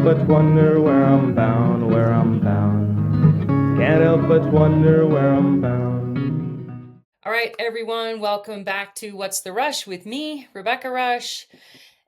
help but wonder where I'm bound, where I'm bound. Can't help but wonder where I'm bound. All right, everyone, welcome back to What's the Rush with me, Rebecca Rush,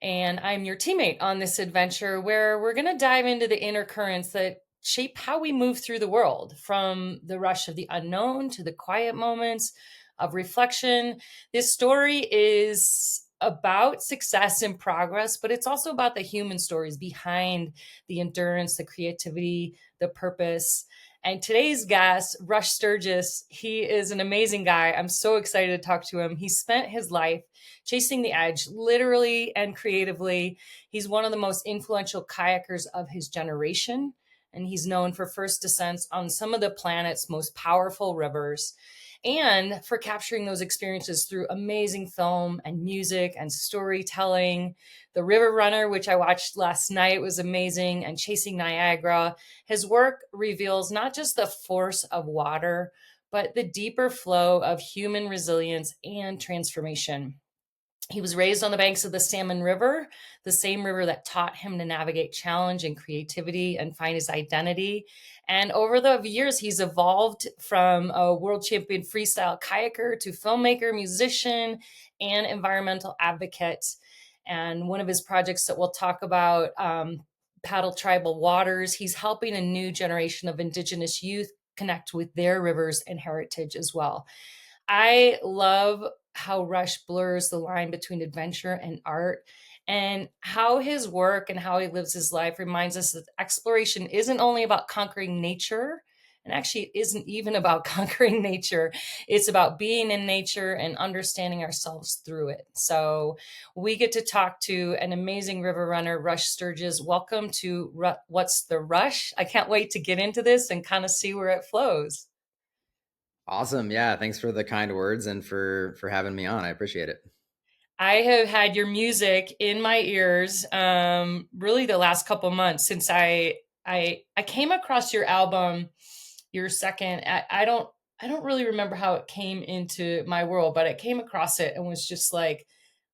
and I'm your teammate on this adventure where we're going to dive into the inner currents that shape how we move through the world, from the rush of the unknown to the quiet moments of reflection. This story is about success and progress, but it's also about the human stories behind the endurance, the creativity, the purpose. And today's guest, Rusch Sturges, he is an amazing guy. I'm so excited to talk to him. He spent his life chasing the edge, literally and creatively. He's one of the most influential kayakers of his generation, and he's known for first descents on some of the planet's most powerful rivers and for capturing those experiences through amazing film and music and storytelling. The River Runner, which I watched last night, was amazing, and Chasing Niagara. His work reveals not just the force of water, but the deeper flow of human resilience and transformation. He was raised on the banks of the Salmon River, the same river that taught him to navigate challenge and creativity and find his identity. And over the years, he's evolved from a world champion freestyle kayaker to filmmaker, musician, and environmental advocate. And one of his projects that we'll talk about, Paddle Tribal Waters, he's helping a new generation of Indigenous youth connect with their rivers and heritage as well. I love how Rush blurs the line between adventure and art, and how his work and how he lives his life reminds us that exploration isn't only about conquering nature. And actually, it isn't even about conquering nature. It's about being in nature and understanding ourselves through it. So, we get to talk to an amazing river runner, Rusch Sturges. Welcome to What's the Rush? I can't wait to get into this and kind of see where it flows. Awesome. Yeah. Thanks for the kind words and for having me on. I appreciate it. I have had your music in my ears, really the last couple months since I came across your album, your second. I don't really remember how it came into my world, but I came across it and was just like,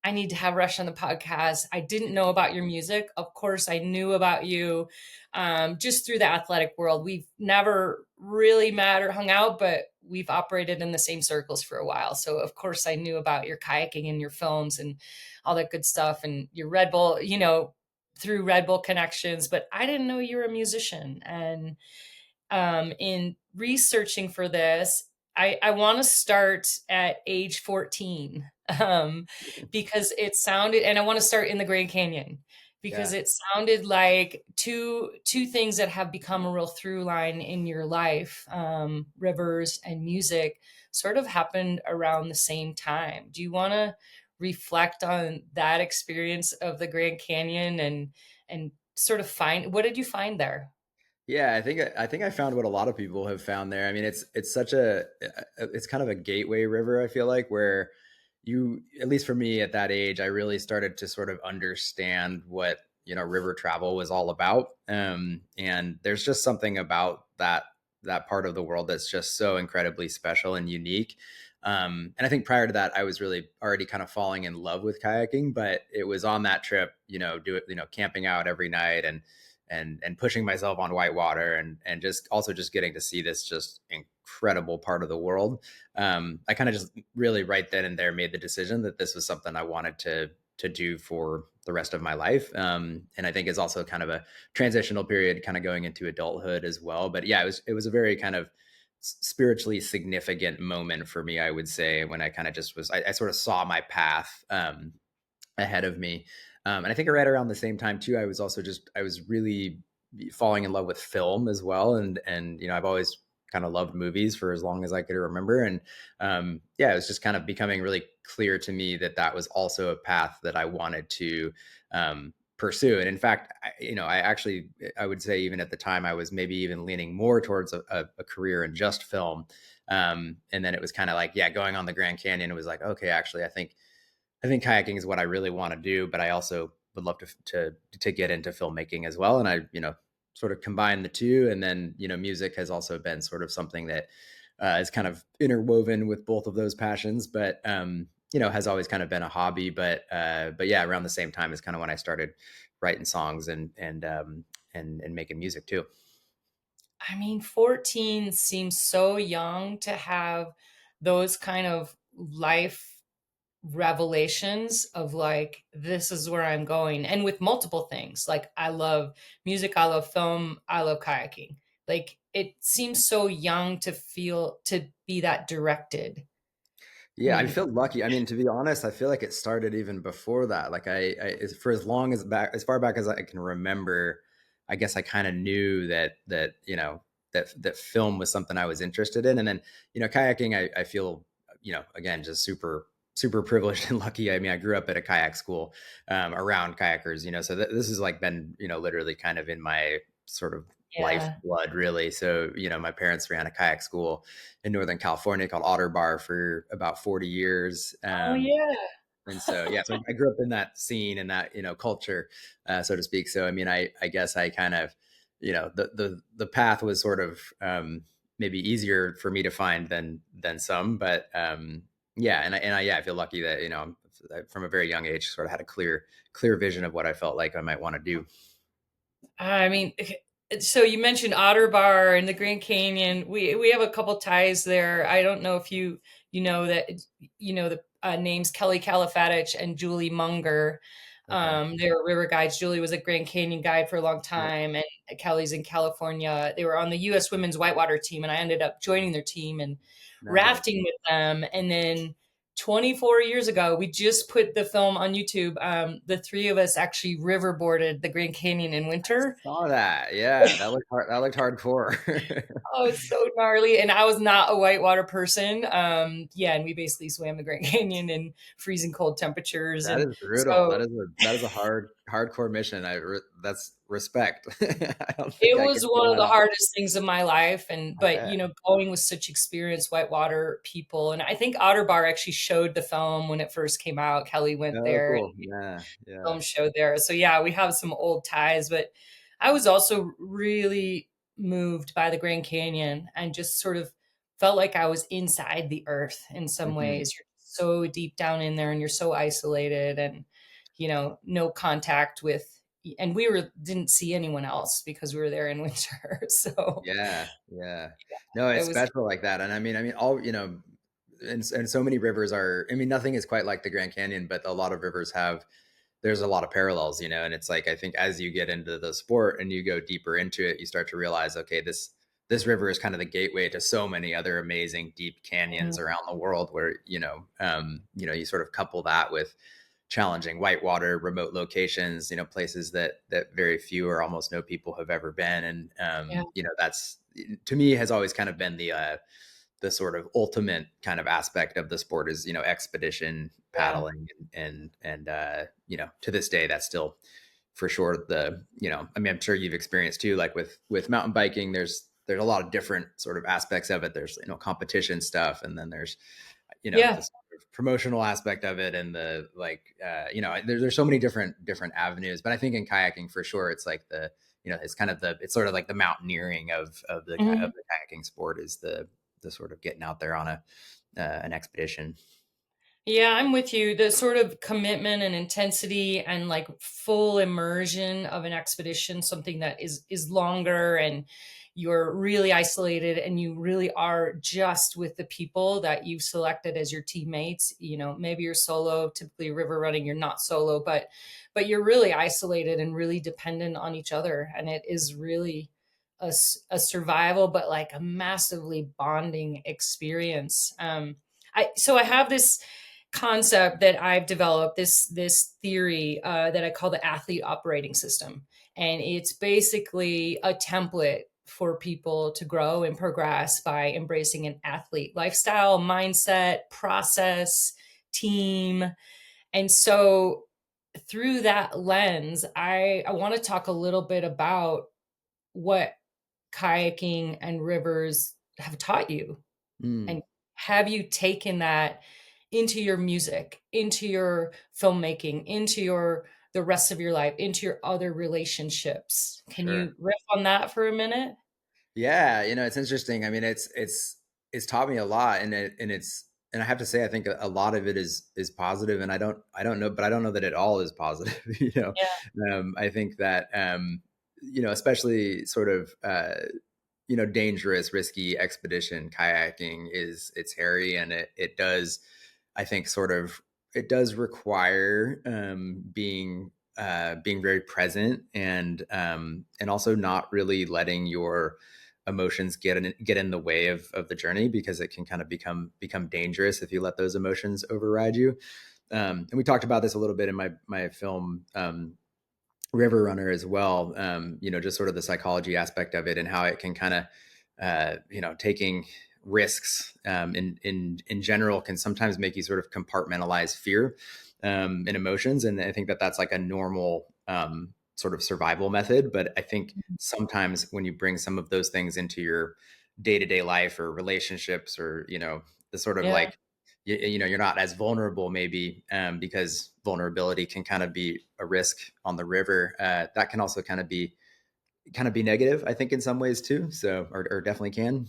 I need to have Rush on the podcast. I didn't know about your music. Of course, I knew about you just through the athletic world. We've never really met or hung out, but we've operated in the same circles for a while. So, of course, I knew about your kayaking and your films and all that good stuff and your Red Bull, through Red Bull connections, but I didn't know you were a musician. And in researching for this, I want to start at age 14, because it sounded, and I want to start in the Grand Canyon because Yeah. it sounded like two things that have become a real through line in your life, rivers and music, sort of happened around the same time. Do you want to reflect on that experience of the Grand Canyon and sort of find, what did you find there? Yeah. I think I found what a lot of people have found there. I mean, it's such it's kind of a gateway river, I feel like, where you, at least for me at that age, I really started to sort of understand what, river travel was all about. And there's just something about that part of the world that's just so incredibly special and unique. And I think prior to that, I was really already kind of falling in love with kayaking, but it was on that trip, camping out every night and pushing myself on white water and just also just getting to see this just incredible part of the world. I kind of just really right then and there made the decision that this was something I wanted to do for the rest of my life. And I think it's also kind of a transitional period, kind of going into adulthood as well. But yeah, it was a very kind of spiritually significant moment for me, I would say, when I kind of just I sort of saw my path ahead of me. And I think right around the same time too, I was really falling in love with film as well. And, I've always kind of loved movies for as long as I could remember. And, yeah, it was just kind of becoming really clear to me that that was also a path that I wanted to, pursue. And in fact, I would say even at the time, I was maybe even leaning more towards a career in just film. And then it was kind of like, yeah, going on the Grand Canyon, it was like, okay, actually, I think kayaking is what I really want to do, but I also would love to get into filmmaking as well. And I, sort of combine the two. And then, music has also been sort of something that is kind of interwoven with both of those passions, but has always kind of been a hobby. But yeah, around the same time is kind of when I started writing songs and making music too. I mean, 14 seems so young to have those kind of life revelations of like, this is where I'm going. And with multiple things, like I love music, I love film, I love kayaking. Like it seems so young to feel to be that directed. Yeah, I Maybe. feel lucky. I mean, to be honest, I feel like it started even before that. Like for as long as back, as far back as I can remember, I guess I kind of knew that that film was something I was interested in, and then kayaking. I feel again just super privileged and lucky. I mean, I grew up at a kayak school around kayakers, so this has like been literally kind of in my sort of Yeah. lifeblood, really. So my parents ran a kayak school in Northern California called Otter Bar for about 40 years. Oh yeah. And so, yeah, so I grew up in that scene and that, culture, so to speak. So, I mean, I guess I kind of, the path was sort of, maybe easier for me to find than some, but, yeah. Yeah, I feel lucky that, from a very young age, sort of had a clear vision of what I felt like I might want to do. I mean, so you mentioned Otter Bar and the Grand Canyon. We have a couple ties there. I don't know if you know that the names Kelly Califatich and Julie Munger. Okay. They're river guides. Julie was a Grand Canyon guide for a long Yeah. time, and Kelly's in California. They were on the U.S. Women's Whitewater team, and I ended up joining their team and Nice. rafting with them. And then 24 years ago, we just put the film on YouTube. The three of us actually riverboarded the Grand Canyon in winter. Saw that. Yeah. That looked hard. That looked hardcore. Oh, it's so gnarly. And I was not a whitewater person. Yeah, and we basically swam the Grand Canyon in freezing cold temperatures. That And is brutal. so That is a hardcore mission. That's respect. I don't think it I was could pull one of that the off. hardest things of my life. And I but bet. going with such experienced whitewater people. And I think Otter Bar actually showed the film when it first came out. Kelly went Oh, there. cool. Yeah, yeah. Film show there. So yeah, we have some old ties, but I was also really moved by the Grand Canyon and just sort of felt like I was inside the earth in some Mhm. ways. You're so deep down in there and you're so isolated and no contact with and we were didn't see anyone else because we were there in winter. So Yeah, yeah. No, it it's was special like that, and I mean, all and so many rivers are. I mean, nothing is quite like the Grand Canyon, but a lot of rivers have. There's a lot of parallels, and it's like I think as you get into the sport and you go deeper into it, you start to realize, okay, this river is kind of the gateway to so many other amazing deep mm, canyons around the world, where you sort of couple that with challenging whitewater, remote locations, places that very few or almost no people have ever been, and yeah, that's to me has always kind of been the sort of ultimate kind of aspect of the sport is expedition yeah, paddling and to this day that's still for sure the I mean I'm sure you've experienced too, like with mountain biking, there's a lot of different sort of aspects of it. There's competition stuff, and then there's yeah. the sort of promotional aspect of it, and the like there's so many different avenues. But I think in kayaking for sure it's like the it's kind of it's sort of like the mountaineering of Mhm. the kayaking sport is the sort of getting out there on an expedition. Yeah, I'm with you. The sort of commitment and intensity and like full immersion of an expedition, something that is longer and you're really isolated and you really are just with the people that you've selected as your teammates. Maybe you're solo, typically river running, you're not solo, but you're really isolated and really dependent on each other. And it is really a survival, but like a massively bonding experience. I have this concept that I've developed, this theory that I call the athlete operating system, and it's basically a template for people to grow and progress by embracing an athlete lifestyle, mindset, process, team, and so through that lens, I want to talk a little bit about what kayaking and rivers have taught you Mm, and have you taken that into your music, into your filmmaking, into the rest of your life, into your other relationships? Can sure. you riff on that for a minute? Yeah, it's interesting. I mean, it's taught me a lot, and it's and I have to say, I think a lot of it is positive, and I don't know, but I don't know that it all is positive. Yeah. I think that especially sort of dangerous, risky expedition kayaking it's hairy, and it does, I think, sort of, it does require being very present, and also not really letting your emotions get in the way of the journey, because it can kind of become dangerous if you let those emotions override you. And we talked about this a little bit in my film, River Runner, as well. Just sort of the psychology aspect of it, and how it can kind of, taking risks in general can sometimes make you sort of compartmentalize fear and emotions. And I think that that's like a normal sort of survival method. But I think sometimes when you bring some of those things into your day to day life or relationships, or the sort of Yeah. like, you're not as vulnerable, maybe, because vulnerability can kind of be a risk on the river. That can also kind of be negative, I think, in some ways too. So, or definitely can.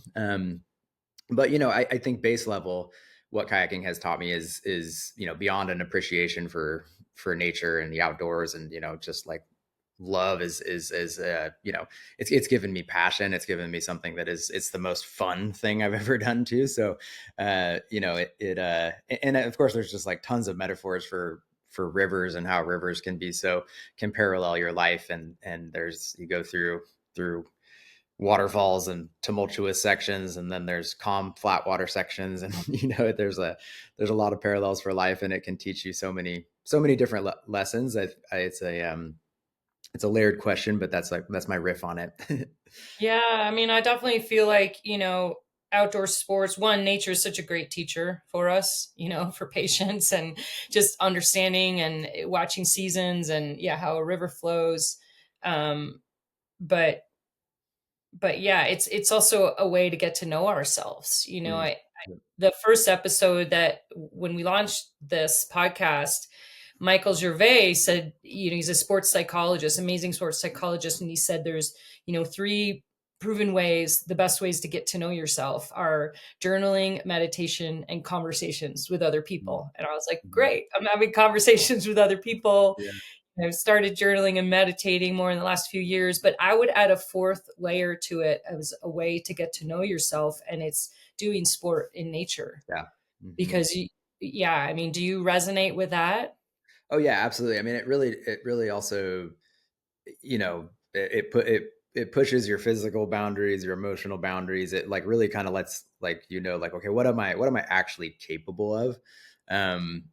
But I think base level, what kayaking has taught me is beyond an appreciation for nature and the outdoors, and just like love is it's given me passion. It's given me something that it's the most fun thing I've ever done too. So and of course there's just like tons of metaphors for rivers, and how rivers can parallel your life. And there's, you go through waterfalls and tumultuous sections, and then there's calm flat water sections, and there's a lot of parallels for life, and it can teach you so many different lessons. It's a layered question, but that's my riff on it. Yeah, I mean, I definitely feel like, outdoor sports, one, nature is such a great teacher for us, for patience and just understanding and watching seasons and yeah, how a river flows. Um, but yeah, it's also a way to get to know ourselves. Mm. The first episode that when we launched this podcast, Michael Gervais said, he's a sports psychologist, amazing sports psychologist. And he said there's, three proven ways, the best ways to get to know yourself are journaling, meditation, and conversations with other Mm. people. And I was like, Mhm. great, I'm having conversations with other people. Yeah. I've started journaling and meditating more in the last few years, but I would add a fourth layer to it as a way to get to know yourself. And it's doing sport in nature Yeah. Hmm. because yeah, I mean, do you resonate with that? Oh yeah, absolutely. I mean, it really also, it pushes your physical boundaries, your emotional boundaries. It like really kind of lets, like, like, okay, what am I actually capable of? Um,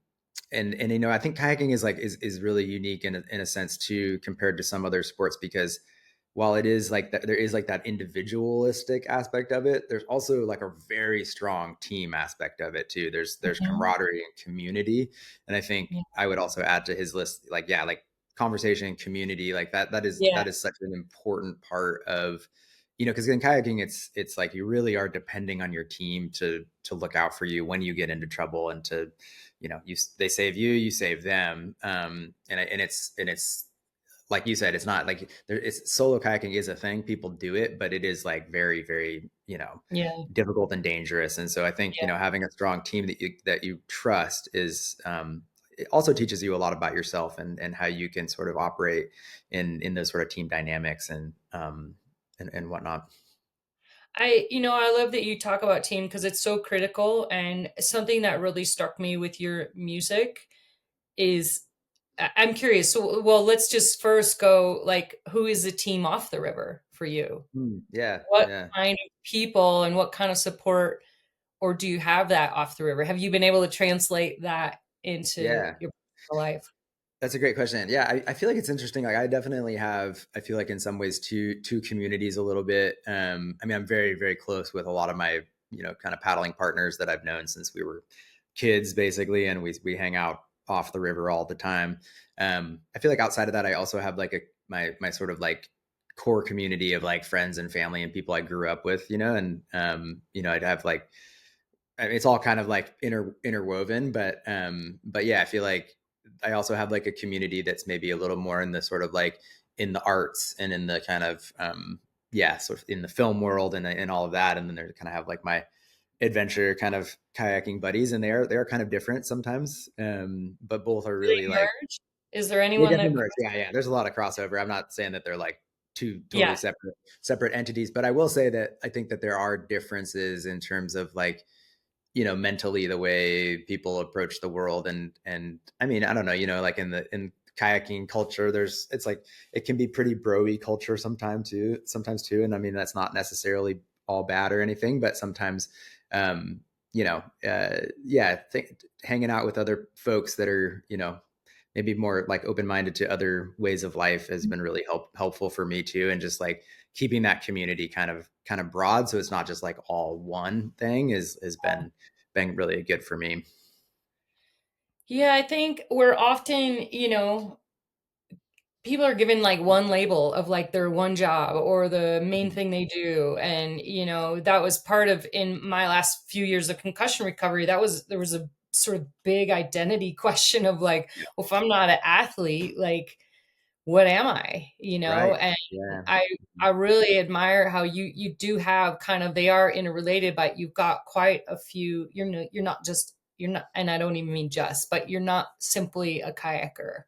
and I think kayaking is really unique in a sense too, compared to some other sports, because while it is like that, there is like that individualistic aspect of it, there's also like a very strong team aspect of it too. There's Mhm. camaraderie and community. And I think Yeah. I would also add to his list, like, yeah, like conversation, community, like that is Yeah. that is such an important part of, because in kayaking, it's like you really are depending on your team to look out for you when you get into trouble, and to, they save you, you save them. And it's like you said, it's not like it's solo kayaking is a thing. People do it, but it is like very, very, Yeah. difficult and dangerous. And so I think, Yeah. having a strong team that you trust is, it also teaches you a lot about yourself, and how you can sort of operate in those sort of team dynamics, and whatnot. I love that you talk about team because it's so critical. And something that really struck me with your music is I'm curious. So, well, let's just first go like, who is the team off the river for you? Yeah. What Yeah. kind of people and what kind of support, or do you have that off the river? Have you been able to translate that into Yeah. your personal life? That's a great question. Yeah, I feel like it's interesting. Like, I definitely have, I feel like in some ways two communities a little bit. I mean, I'm very, very close with a lot of my, kind of paddling partners that I've known since we were kids, basically. And we hang out off the river all the time. I feel like outside of that, I also have like my sort of like core community of like friends and family and people I grew up with, and, I'd have like, I mean, it's all kind of like interwoven, but yeah, I feel like I also have like a community that's maybe a little more in the sort of like in the arts, and in the kind of, yeah, sort of in the film world, and all of that. And then there's kind of have like adventure kind of kayaking buddies, and they are kind of different sometimes. But both are Do really they like merge? Is there they anyone definitely that merge. Yeah, yeah. There's a lot of crossover. I'm not saying that they're like two totally yeah. separate entities, but I will say that I think that there are differences in terms of like, mentally the way people approach the world. And I mean, I don't know, like in kayaking culture, it's like it can be pretty bro-y culture sometimes too. And I mean, that's not necessarily all bad or anything, but sometimes um, yeah, hanging out with other folks that are, maybe more like open-minded to other ways of life has been really helpful for me too. And just like keeping that community kind of broad, so it's not just like all one thing has been really good for me. Yeah, I think we're often, people are given like one label of like their one job or the main thing they do. And, that was part of in my last few years of concussion recovery. There was a sort of big identity question of like, Yeah. well, if I'm not an athlete, like, what am I? Right. And Yeah. I I really admire how you do have kind of they are interrelated, but you've got quite a few. You're not just you're not, and I don't even mean just, but you're not simply a kayaker.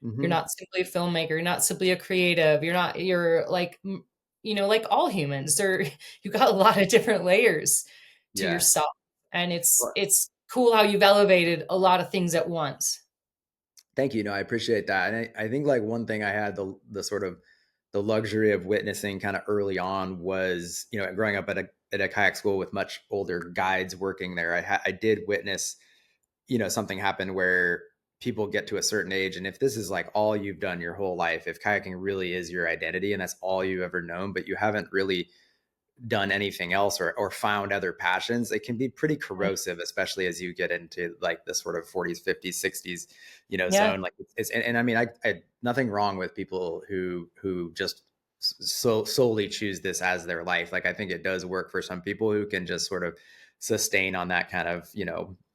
You're Hmm. not simply a filmmaker. You're not simply a creative. You're like, like all humans. You've got a lot of different layers to Yeah. yourself. And Well, it's cool how you've elevated a lot of things at once. thank you. No, I appreciate that. And I think like one thing I had the sort of the luxury of witnessing kind of early on was, growing up at a kayak school with much older guides working there. I did witness, something happen where people get to a certain age, and if this is like all you've done your whole life, if kayaking really is your identity and that's all you've ever known, but you haven't really done anything else or found other passions, it can be pretty corrosive, especially as you get into like the sort of 40s, 50s, 60s, Yeah. zone. Like and I mean, I nothing wrong with people who just solely choose this as their life. Like I think it does work for some people who can just sort of sustain on that kind of,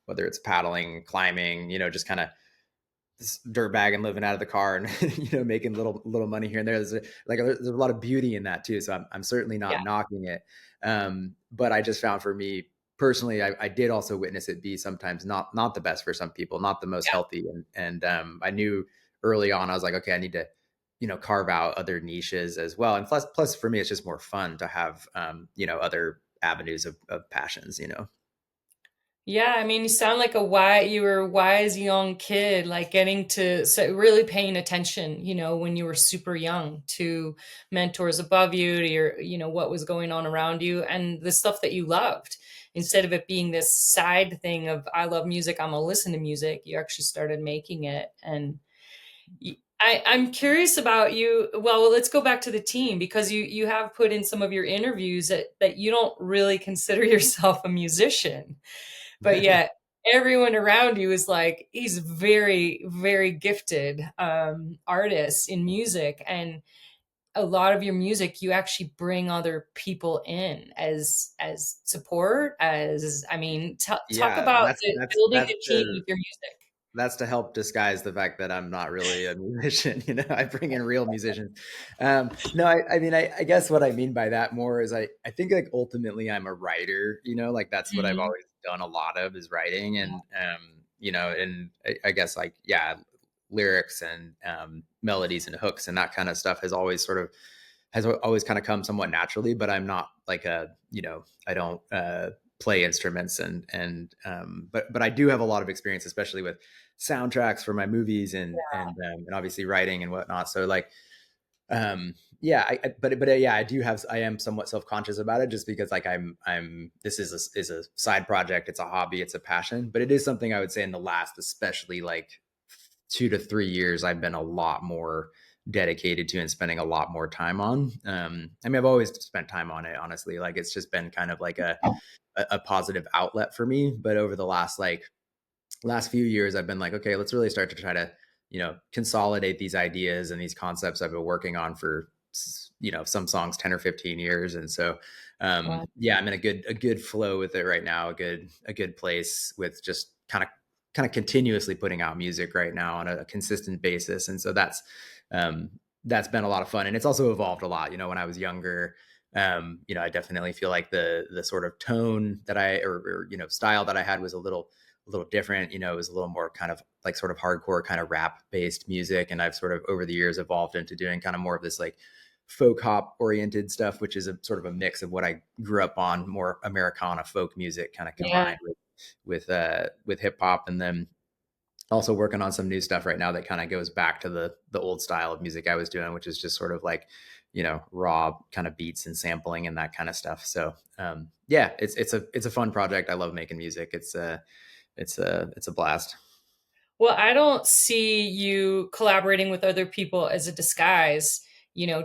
whether it's paddling, climbing, just kind of dirt bag and living out of the car and making little money here and there. There's a lot of beauty in that too, so I'm certainly Yeah. not knocking it. But I just found for me personally, I did also witness it be sometimes not the best for some people, not the most Yeah. healthy. And I knew early on, I was like, okay, I need to carve out other niches as well. And plus for me, it's just more fun to have other avenues of passions. Yeah, I mean, you sound like you were a wise young kid, like getting to so really paying attention, when you were super young to mentors above you, to your, what was going on around you and the stuff that you loved. Instead of it being this side thing of I love music, I'm gonna listen to music, you actually started making it. And I'm curious about you. Well, let's go back to the team because you have put in some of your interviews that you don't really consider yourself a musician, but yet everyone around you is like he's very very gifted artist in music, and a lot of your music you actually bring other people in as support. As I mean, talk Yeah, about that's that's building that's a team the with your music. that's to help disguise the fact that I'm not really a musician. I bring in real musicians. No, I mean, I guess what I mean by that more is I think like ultimately I'm a writer. Like that's what I've Mhm. always done a lot of is writing, and and I guess like yeah, lyrics and melodies and hooks and that kind of stuff has always kind of come somewhat naturally. But I'm not like I don't play instruments but I do have a lot of experience, especially with soundtracks for my movies and obviously writing and whatnot. So like, yeah, but yeah, I am somewhat self-conscious about it just because like this is a side project. It's a hobby. It's a passion, but it is something I would say in the last, especially like 2 to 3 years, I've been a lot more dedicated to and spending a lot more time on. I mean, I've always spent time on it, honestly. Like it's just been kind of like a positive outlet for me. But over the last few years, I've been like, okay, let's really start to try to, consolidate these ideas and these concepts I've been working on for, some songs 10 or 15 years. And so, Wow. yeah, I'm in a good flow with it right now, a good place with just kind of continuously putting out music right now on a consistent basis. And so that's been a lot of fun. And it's also evolved a lot. When I was younger, I definitely feel like the sort of tone that or style that I had was a little different. It was a little more kind of like sort of hardcore kind of rap based music. And I've sort of over the years evolved into doing kind of more of this like folk hop oriented stuff, which is a sort of a mix of what I grew up on, more Americana folk music kind of Yeah. combined with hip hop. And then also working on some new stuff right now that kind of goes back to the old style of music I was doing, which is just sort of like, raw kind of beats and sampling and that kind of stuff. So yeah, it's a fun project. I love making music. It's a blast. Well, I don't see you collaborating with other people as a disguise,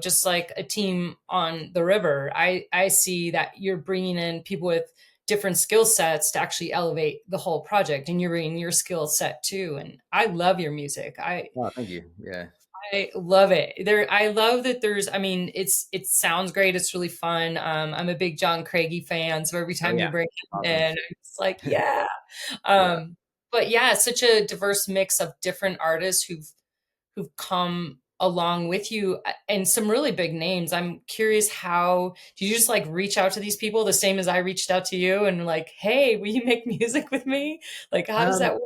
just like a team on the river. I see that you're bringing in people with different skill sets to actually elevate the whole project, and you're bringing your skill set too. And I love your music. Oh, thank you. Yeah. I love it. I love that I mean, it sounds great. It's really fun. I'm a big John Craigie fan. So every Oh time you yeah. bring him Awesome. in, it's like, yeah. Yeah. But yeah, it's such a diverse mix of different artists who've come along with you, and some really big names. I'm curious, how do you just like reach out to these people the same as I reached out to you and like, hey, will you make music with me? Like, how does Um, that work?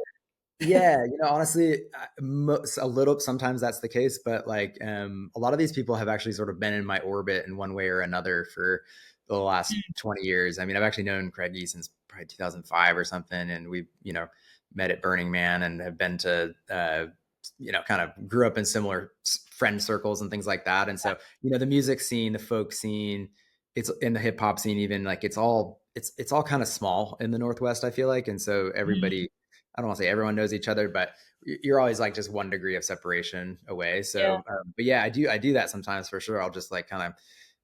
Yeah, honestly, a little. Sometimes that's the case, but like a lot of these people have actually sort of been in my orbit in one way or another for the last 20 years. I mean, I've actually known Craigie since probably 2005 or something, and we, met at Burning Man and have been to, kind of grew up in similar friend circles and things like that. And so, the music scene, the folk scene, it's in the hip hop scene, even like it's all kind of small in the Northwest, I feel like, and so Mhm. everybody. I don't want to say everyone knows each other, but you're always like just one degree of separation away. Yeah. So, but yeah, I do that sometimes for sure. I'll just like kind of,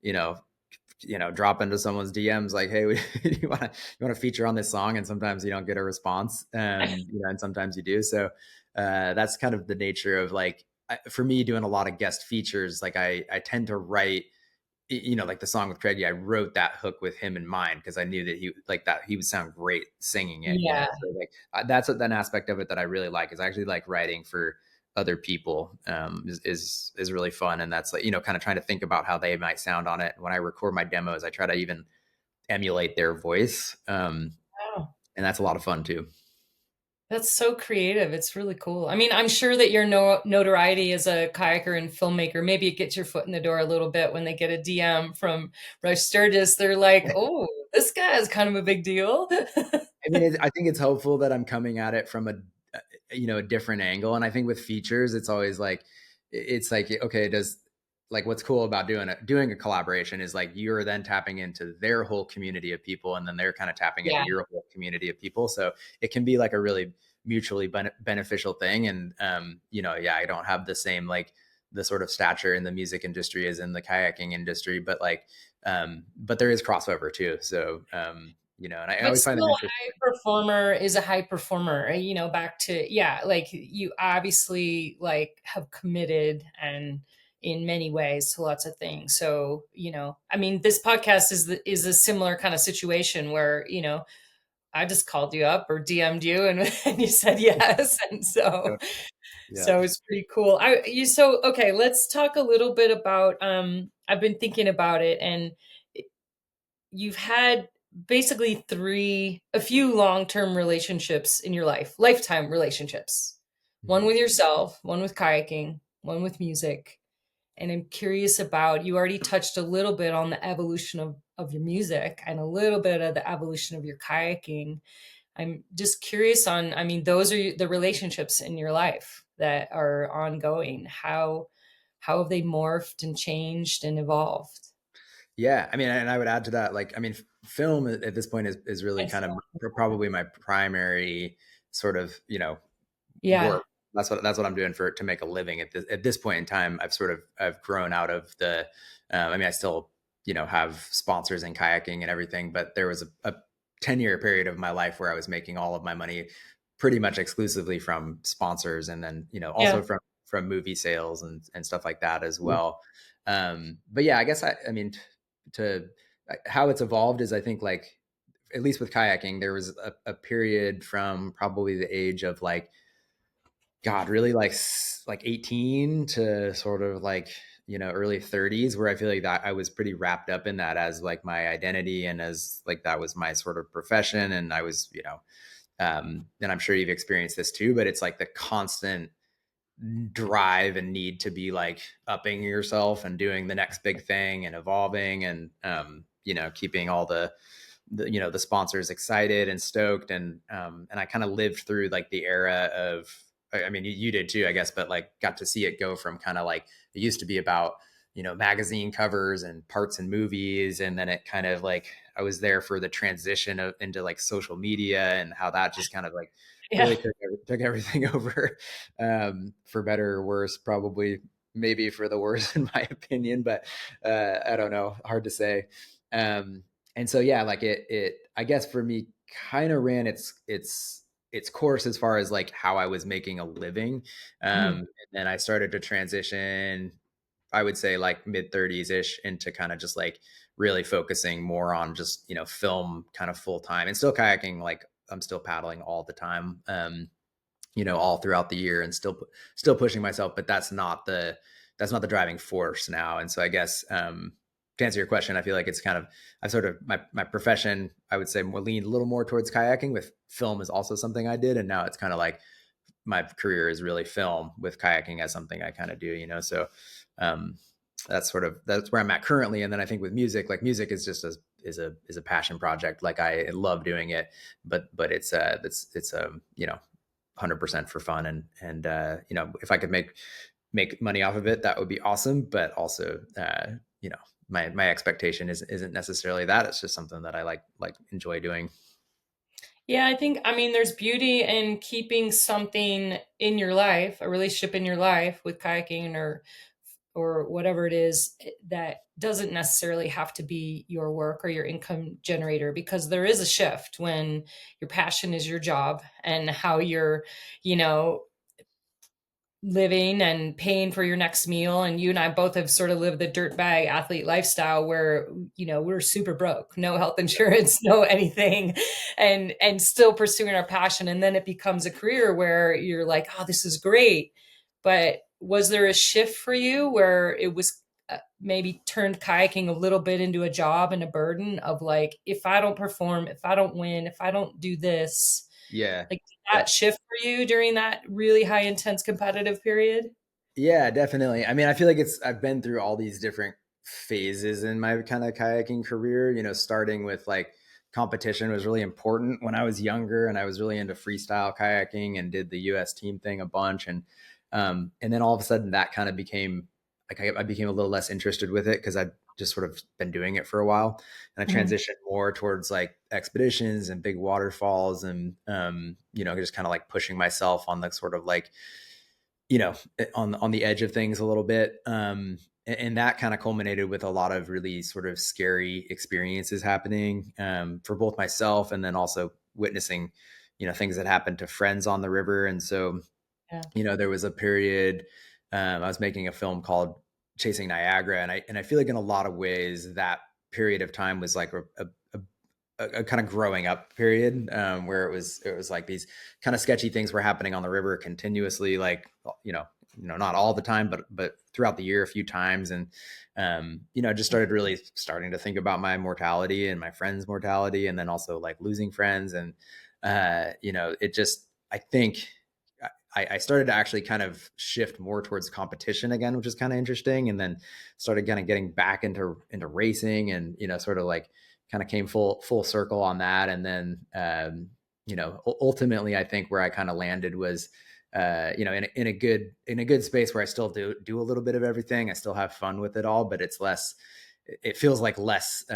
you know, drop into someone's DMs like, hey, you want to feature on this song, and sometimes you don't get a response, and sometimes you do. So that's kind of the nature of like for me doing a lot of guest features. Like I tend to write like the song with Craigie, I wrote that hook with him in mind because I knew that he would sound great singing it. Yeah. So like that's an aspect of it that I really like is I actually like writing for other people. Is really fun, and that's like kind of trying to think about how they might sound on it. When I record my demos, I try to even emulate their voice, Wow. and that's a lot of fun too. That's so creative. It's really cool. I mean, I'm sure that your notoriety as a kayaker and filmmaker, maybe it gets your foot in the door a little bit when they get a DM from Rush Sturges. They're like, oh, this guy is kind of a big deal. I mean, I think it's helpful that I'm coming at it from a different angle. And I think with features, it's always like, it's like, okay, does like what's cool about doing a collaboration is like you're then tapping into their whole community of people, and then they're kind of tapping into Yeah. your whole community of people. So it can be like a really mutually beneficial thing. And yeah, I don't have the same like the sort of stature in the music industry as in the kayaking industry, but like but there is crossover too. So and I But always find still, that a interesting. high performer is a high performer. Back to, yeah, like you obviously like have committed and in many ways to lots of things. So, I mean, this podcast is a similar kind of situation where, I just called you up or DM'd you and, and you said yes. And so, Yeah. so it's pretty cool. Okay, let's talk a little bit about, I've been thinking about it, and you've had basically a few long-term relationships in your life, lifetime relationships. One Mhm. with yourself, one with kayaking, one with music. And I'm curious about, you already touched a little bit on the evolution of your music and a little bit of the evolution of your kayaking. I'm just curious on, I mean, those are the relationships in your life that are ongoing. How have they morphed and changed and evolved? Yeah, I mean, and I would add to that, like, I mean, film at this point is really kind of probably my primary sort of, Yeah. work. That's what I'm doing to make a living at this point in time. I've grown out of the. I mean, I still have sponsors in kayaking and everything, but there was a 10-year period of my life where I was making all of my money pretty much exclusively from sponsors, and then also Yeah. from movie sales and stuff like that as well. But yeah, I guess I mean to how it's evolved is I think like at least with kayaking there was a period from probably the age of like God, really like 18 to sort of like early 30s, where I feel like that I was pretty wrapped up in that as like my identity, and as like that was my sort of profession. And I was, and I'm sure you've experienced this too, but it's like the constant drive and need to be like upping yourself and doing the next big thing and evolving, and keeping all the sponsors excited and stoked. And I kind of lived through like the era of, I mean, you did too, I guess, but like got to see it go from kind of like, it used to be about magazine covers and parts in movies, and then it kind of like, I was there for the transition into like social media, and how that just kind of like Yeah. really took everything over, for better or worse, probably maybe for the worse in my opinion, but I don't know, hard to say. um, and so yeah, like it I guess for me kind of ran its course as far as like how I was making a living. Mhm. And then I started to transition, I would say like mid 30s ish, into kind of just like really focusing more on just film kind of full time, and still kayaking. Like I'm still paddling all the time, all throughout the year, and still pushing myself. But that's not the driving force now. And so I guess, to answer your question, I feel like it's kind of, I've sort of, my profession, I would say, more leaned a little more towards kayaking. With film is also something I did, and now it's kind of like my career is really film, with kayaking as something I kind of do. So um, that's where I'm at currently. And then I think with music, like music is just is a passion project. Like I love doing it, but it's 100% for fun. And if I could make money off of it, that would be awesome. But also, my expectation isn't necessarily that. It's just something that I like enjoy doing. Yeah, I mean, there's beauty in keeping something in your life, a relationship in your life with kayaking or whatever it is, that doesn't necessarily have to be your work or your income generator, because there is a shift when your passion is your job and how you're, you know, living and paying for your next meal. And you and I both have sort of lived the dirtbag athlete lifestyle where, we're super broke, no health insurance, no anything, and still pursuing our passion. And then it becomes a career where you're like, oh, this is great. But was there a shift for you where it was maybe turned kayaking a little bit into a job and a burden of like, if I don't perform, if I don't win, if I don't do this, Yeah. like, did that shift for you during that really high intense competitive period? Yeah, definitely. I mean, I feel like I've been through all these different phases in my kind of kayaking career, starting with like competition was really important when I was younger, and I was really into freestyle kayaking and did the US team thing a bunch. And then all of a sudden that kind of became like, I became a little less interested with it, because I'd just sort of been doing it for a while. And I Mhm. transitioned more towards like expeditions and big waterfalls, and, just kind of like pushing myself on the sort of like, on the edge of things a little bit. And that kind of culminated with a lot of really sort of scary experiences happening, for both myself, and then also witnessing, things that happened to friends on the river. And so, Yeah. there was a period, I was making a film called Chasing Niagara, and I feel like in a lot of ways that period of time was like a kind of growing up period, where it was like these kind of sketchy things were happening on the river continuously, like, not all the time, but throughout the year a few times. And I just started really starting to think about my mortality and my friends' mortality, and then also like losing friends. And it just, I think I started to actually kind of shift more towards competition again, which is kind of interesting. And then started kind of getting back into racing, and sort of like kind of came full circle on that. And then ultimately, I think where I kind of landed was, in a good space where I still do a little bit of everything. I still have fun with it all, but it feels like less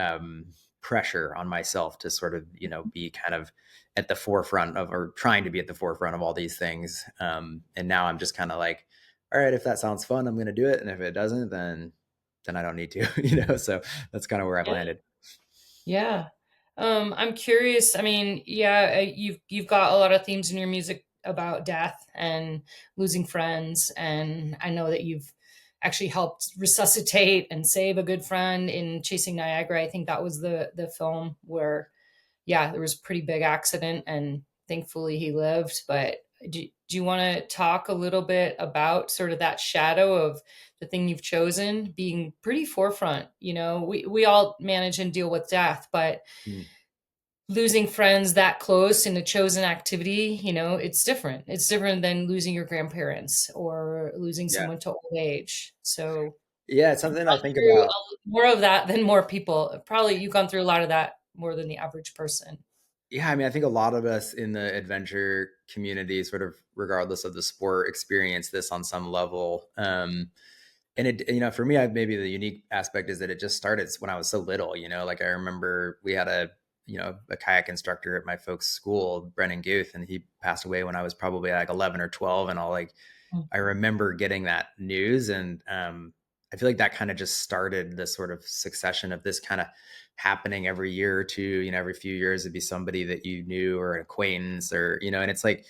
pressure on myself to sort of be kind of at the forefront of, or trying to be at the forefront of all these things. And now I'm just kind of like, all right, if that sounds fun, I'm going to do it. And if it doesn't, then I don't need to, so that's kind of where I've Yeah. landed. Yeah. I'm curious. I mean, yeah, you've got a lot of themes in your music about death and losing friends, and I know that you've actually helped resuscitate and save a good friend in Chasing Niagara. I think that was the film where, yeah, there was a pretty big accident, and thankfully he lived. But do you want to talk a little bit about sort of that shadow of the thing you've chosen being pretty forefront? We all manage and deal with death, but Mm. losing friends that close in a chosen activity, it's different. It's different than losing your grandparents or losing Yeah. someone to old age. So Yeah. It's you've something I gone think through about. more of that than more people. Probably you've gone through a lot of that more than the average person. Yeah, I mean, I think a lot of us in the adventure community, sort of regardless of the sport, experience this on some level. And it, for me, maybe the unique aspect is that it just started when I was so little. Like I remember we had a kayak instructor at my folks' school, Brennan Guth, and he passed away when I was probably like 11 or 12, and I remember getting that news, and I feel like that kind of just started this sort of succession of this kind of happening every year or two. Every few years it'd be somebody that you knew or an acquaintance, or and it's like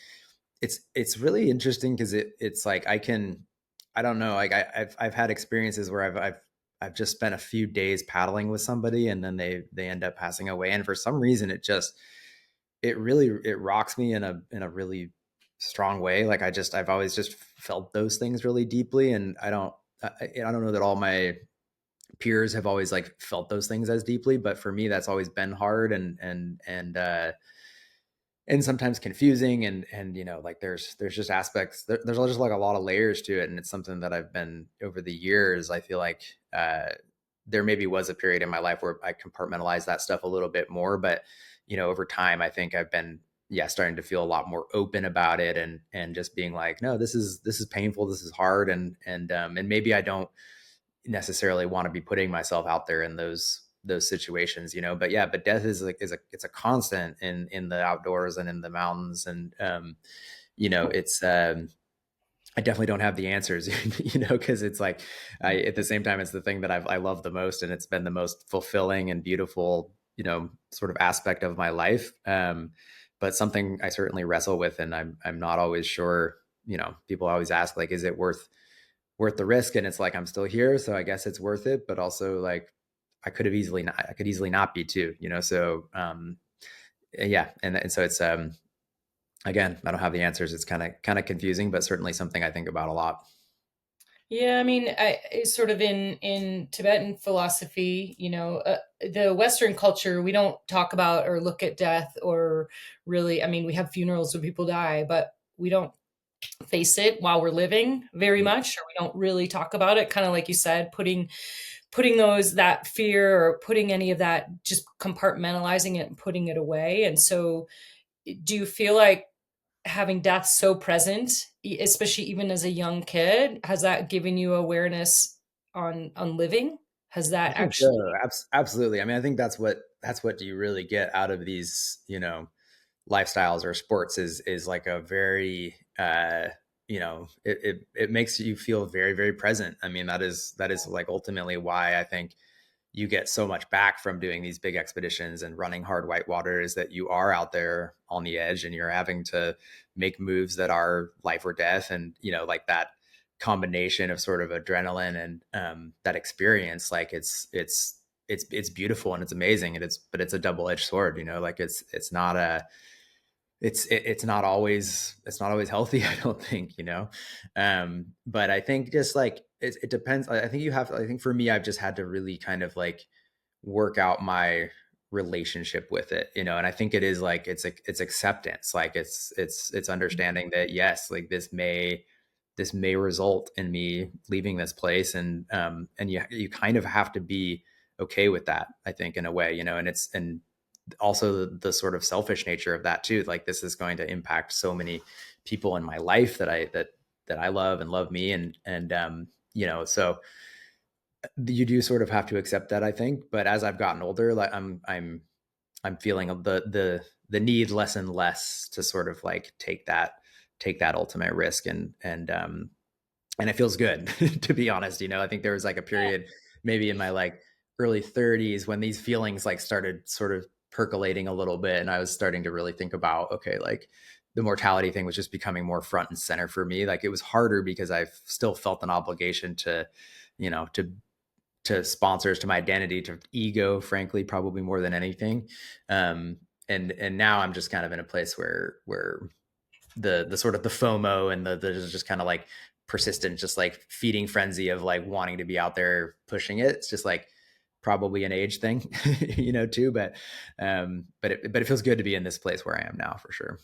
it's really interesting because it's like I don't know, like I've had experiences where I've just spent a few days paddling with somebody, and then they end up passing away, and for some reason it rocks me in a really strong way. Like I've always just felt those things really deeply, and I don't know that all my peers have always like felt those things as deeply, but for me that's always been hard, and sometimes confusing, and like there's just aspects there's just like a lot of layers to it, and it's something that I've been over the years. I feel like there maybe was a period in my life where I compartmentalized that stuff a little bit more, but over time I think I've been, yeah, starting to feel a lot more open about it, and just being like, no, this is painful, this is hard, and maybe I don't necessarily want to be putting myself out there in those situations, but yeah, but death it's a constant in the outdoors and in the mountains, and it's I definitely don't have the answers, because it's like at the same time it's the thing that I love the most, and it's been the most fulfilling and beautiful, sort of aspect of my life, but something I certainly wrestle with, and I'm not always sure. People always ask, like, is it worth the risk? And it's like, I'm still here, so I guess it's worth it, but also like I could easily not be too, so yeah, and so it's again, I don't have the answers. It's kind of confusing, but certainly something I think about a lot. Yeah, I mean, it's sort of in Tibetan philosophy, the Western culture, we don't talk about or look at death or really. I mean, we have funerals when people die, but we don't face it while we're living very Mm. much, or we don't really talk about it. Kind of like you said, putting that fear or putting any of that, just compartmentalizing it and putting it away. And so, do you feel like having death so present, especially even as a young kid, has that given you awareness on living? Has I that think actually? so. Absolutely. I mean, I think that's what you really get out of these, lifestyles or sports is like a very it makes you feel very, very present. I mean, that is like ultimately why I think you get so much back from doing these big expeditions and running hard white water, is that you are out there on the edge and you're having to make moves that are life or death. And like that combination of sort of adrenaline and that experience, like it's beautiful and it's amazing, and it's a double-edged sword. Like it's not always healthy, I don't think. But I think just like it depends. I think for me, I've just had to really kind of like work out my relationship with it, and I think it is like it's acceptance. Like it's understanding that, yes, like this may result in me leaving this place, and you kind of have to be okay with that, I think, in a way, and also the sort of selfish nature of that too. Like, this is going to impact so many people in my life that I love and love me, and so you do sort of have to accept that, I think. But as I've gotten older, like I'm feeling the need less and less to sort of like take that ultimate risk, and it feels good to be honest. I think there was like a period maybe in my like early 30s when these feelings like started sort of percolating a little bit, and I was starting to really think about, okay, like the mortality thing was just becoming more front and center for me. Like, it was harder because I still felt an obligation to you know to sponsors, to my identity, to ego, frankly, probably more than anything. And now I'm just kind of in a place where the sort of the FOMO and the just kind of like persistent, just like feeding frenzy of like wanting to be out there pushing it. It's just like probably an age thing, too. But it feels good to be in this place where I am now for sure.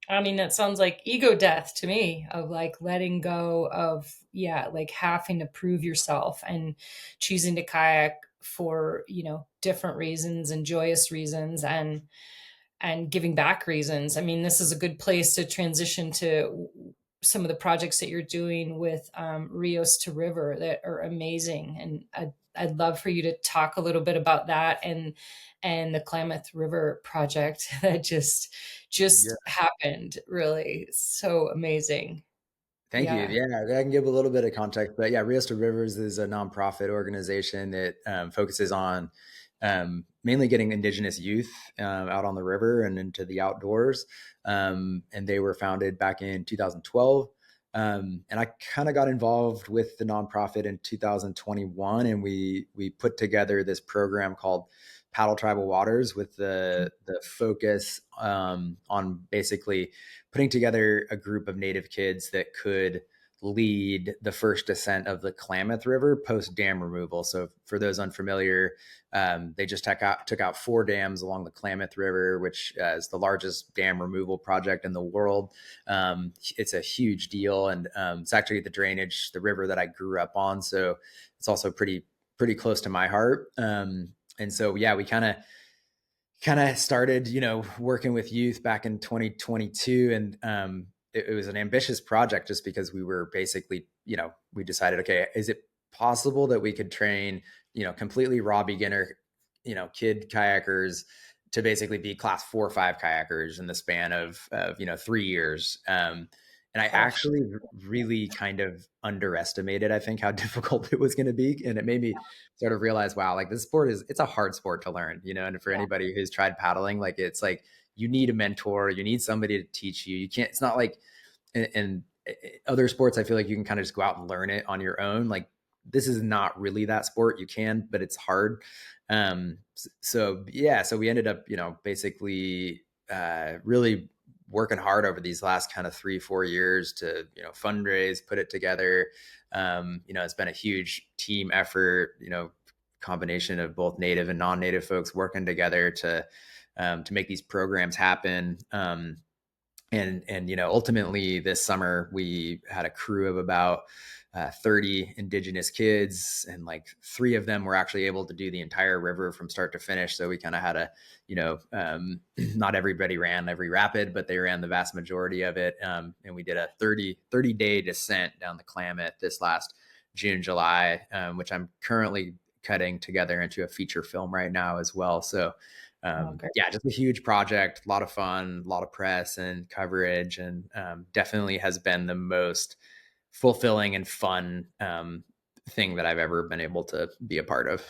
I mean, that sounds like ego death to me, of like letting go of, yeah, like having to prove yourself and choosing to kayak for, different reasons and joyous reasons and giving back reasons. I mean, this is a good place to transition to some of the projects that you're doing with Rios to River that are amazing. And I'd love for you to talk a little bit about that and the Klamath River project that Yeah. just happened. Really, so amazing. Thank you. Yeah. Yeah, I can give a little bit of context, but yeah, Rios to Rivers is a nonprofit organization that focuses on mainly getting Indigenous youth out on the river and into the outdoors. And they were founded back in 2012. And I kind of got involved with the nonprofit in 2021, and we put together this program called Paddle Tribal Waters with the focus on basically putting together a group of Native kids that could lead the first descent of the Klamath River post dam removal. So for those unfamiliar, they just took out 4 dams along the Klamath River, which is the largest dam removal project in the world. It's a huge deal, and it's actually the river that I grew up on. So it's also pretty close to my heart. And so, yeah, we kind of started, working with youth back in 2022. And it was an ambitious project just because we were basically, we decided, okay, is it possible that we could train, completely raw beginner, kid kayakers to basically be class 4 or 5 kayakers in the span of 3 years. And I Oh, actually really kind of underestimated, I think, how difficult it was going to be. And it made me sort of realize, wow, like this sport it's a hard sport to learn, and for yeah. anybody who's tried paddling, like it's like you need a mentor, you need somebody to teach you. You can't, it's not like in other sports, I feel like you can kind of just go out and learn it on your own. Like this is not really that sport. You can, but it's hard. So yeah, so we ended up, basically really working hard over these last kind of 3-4 years to, fundraise, put it together. It's been a huge team effort, combination of both native and non-native folks working together to make these programs happen. And ultimately this summer we had a crew of about 30 Indigenous kids, and like 3 of them were actually able to do the entire river from start to finish. So we kind of had not everybody ran every rapid, but they ran the vast majority of it. And we did a 30-day descent down the Klamath this last June, July, which I'm currently cutting together into a feature film right now as well. So Okay. yeah, just a huge project, a lot of fun, a lot of press and coverage, and definitely has been the most fulfilling and fun thing that I've ever been able to be a part of.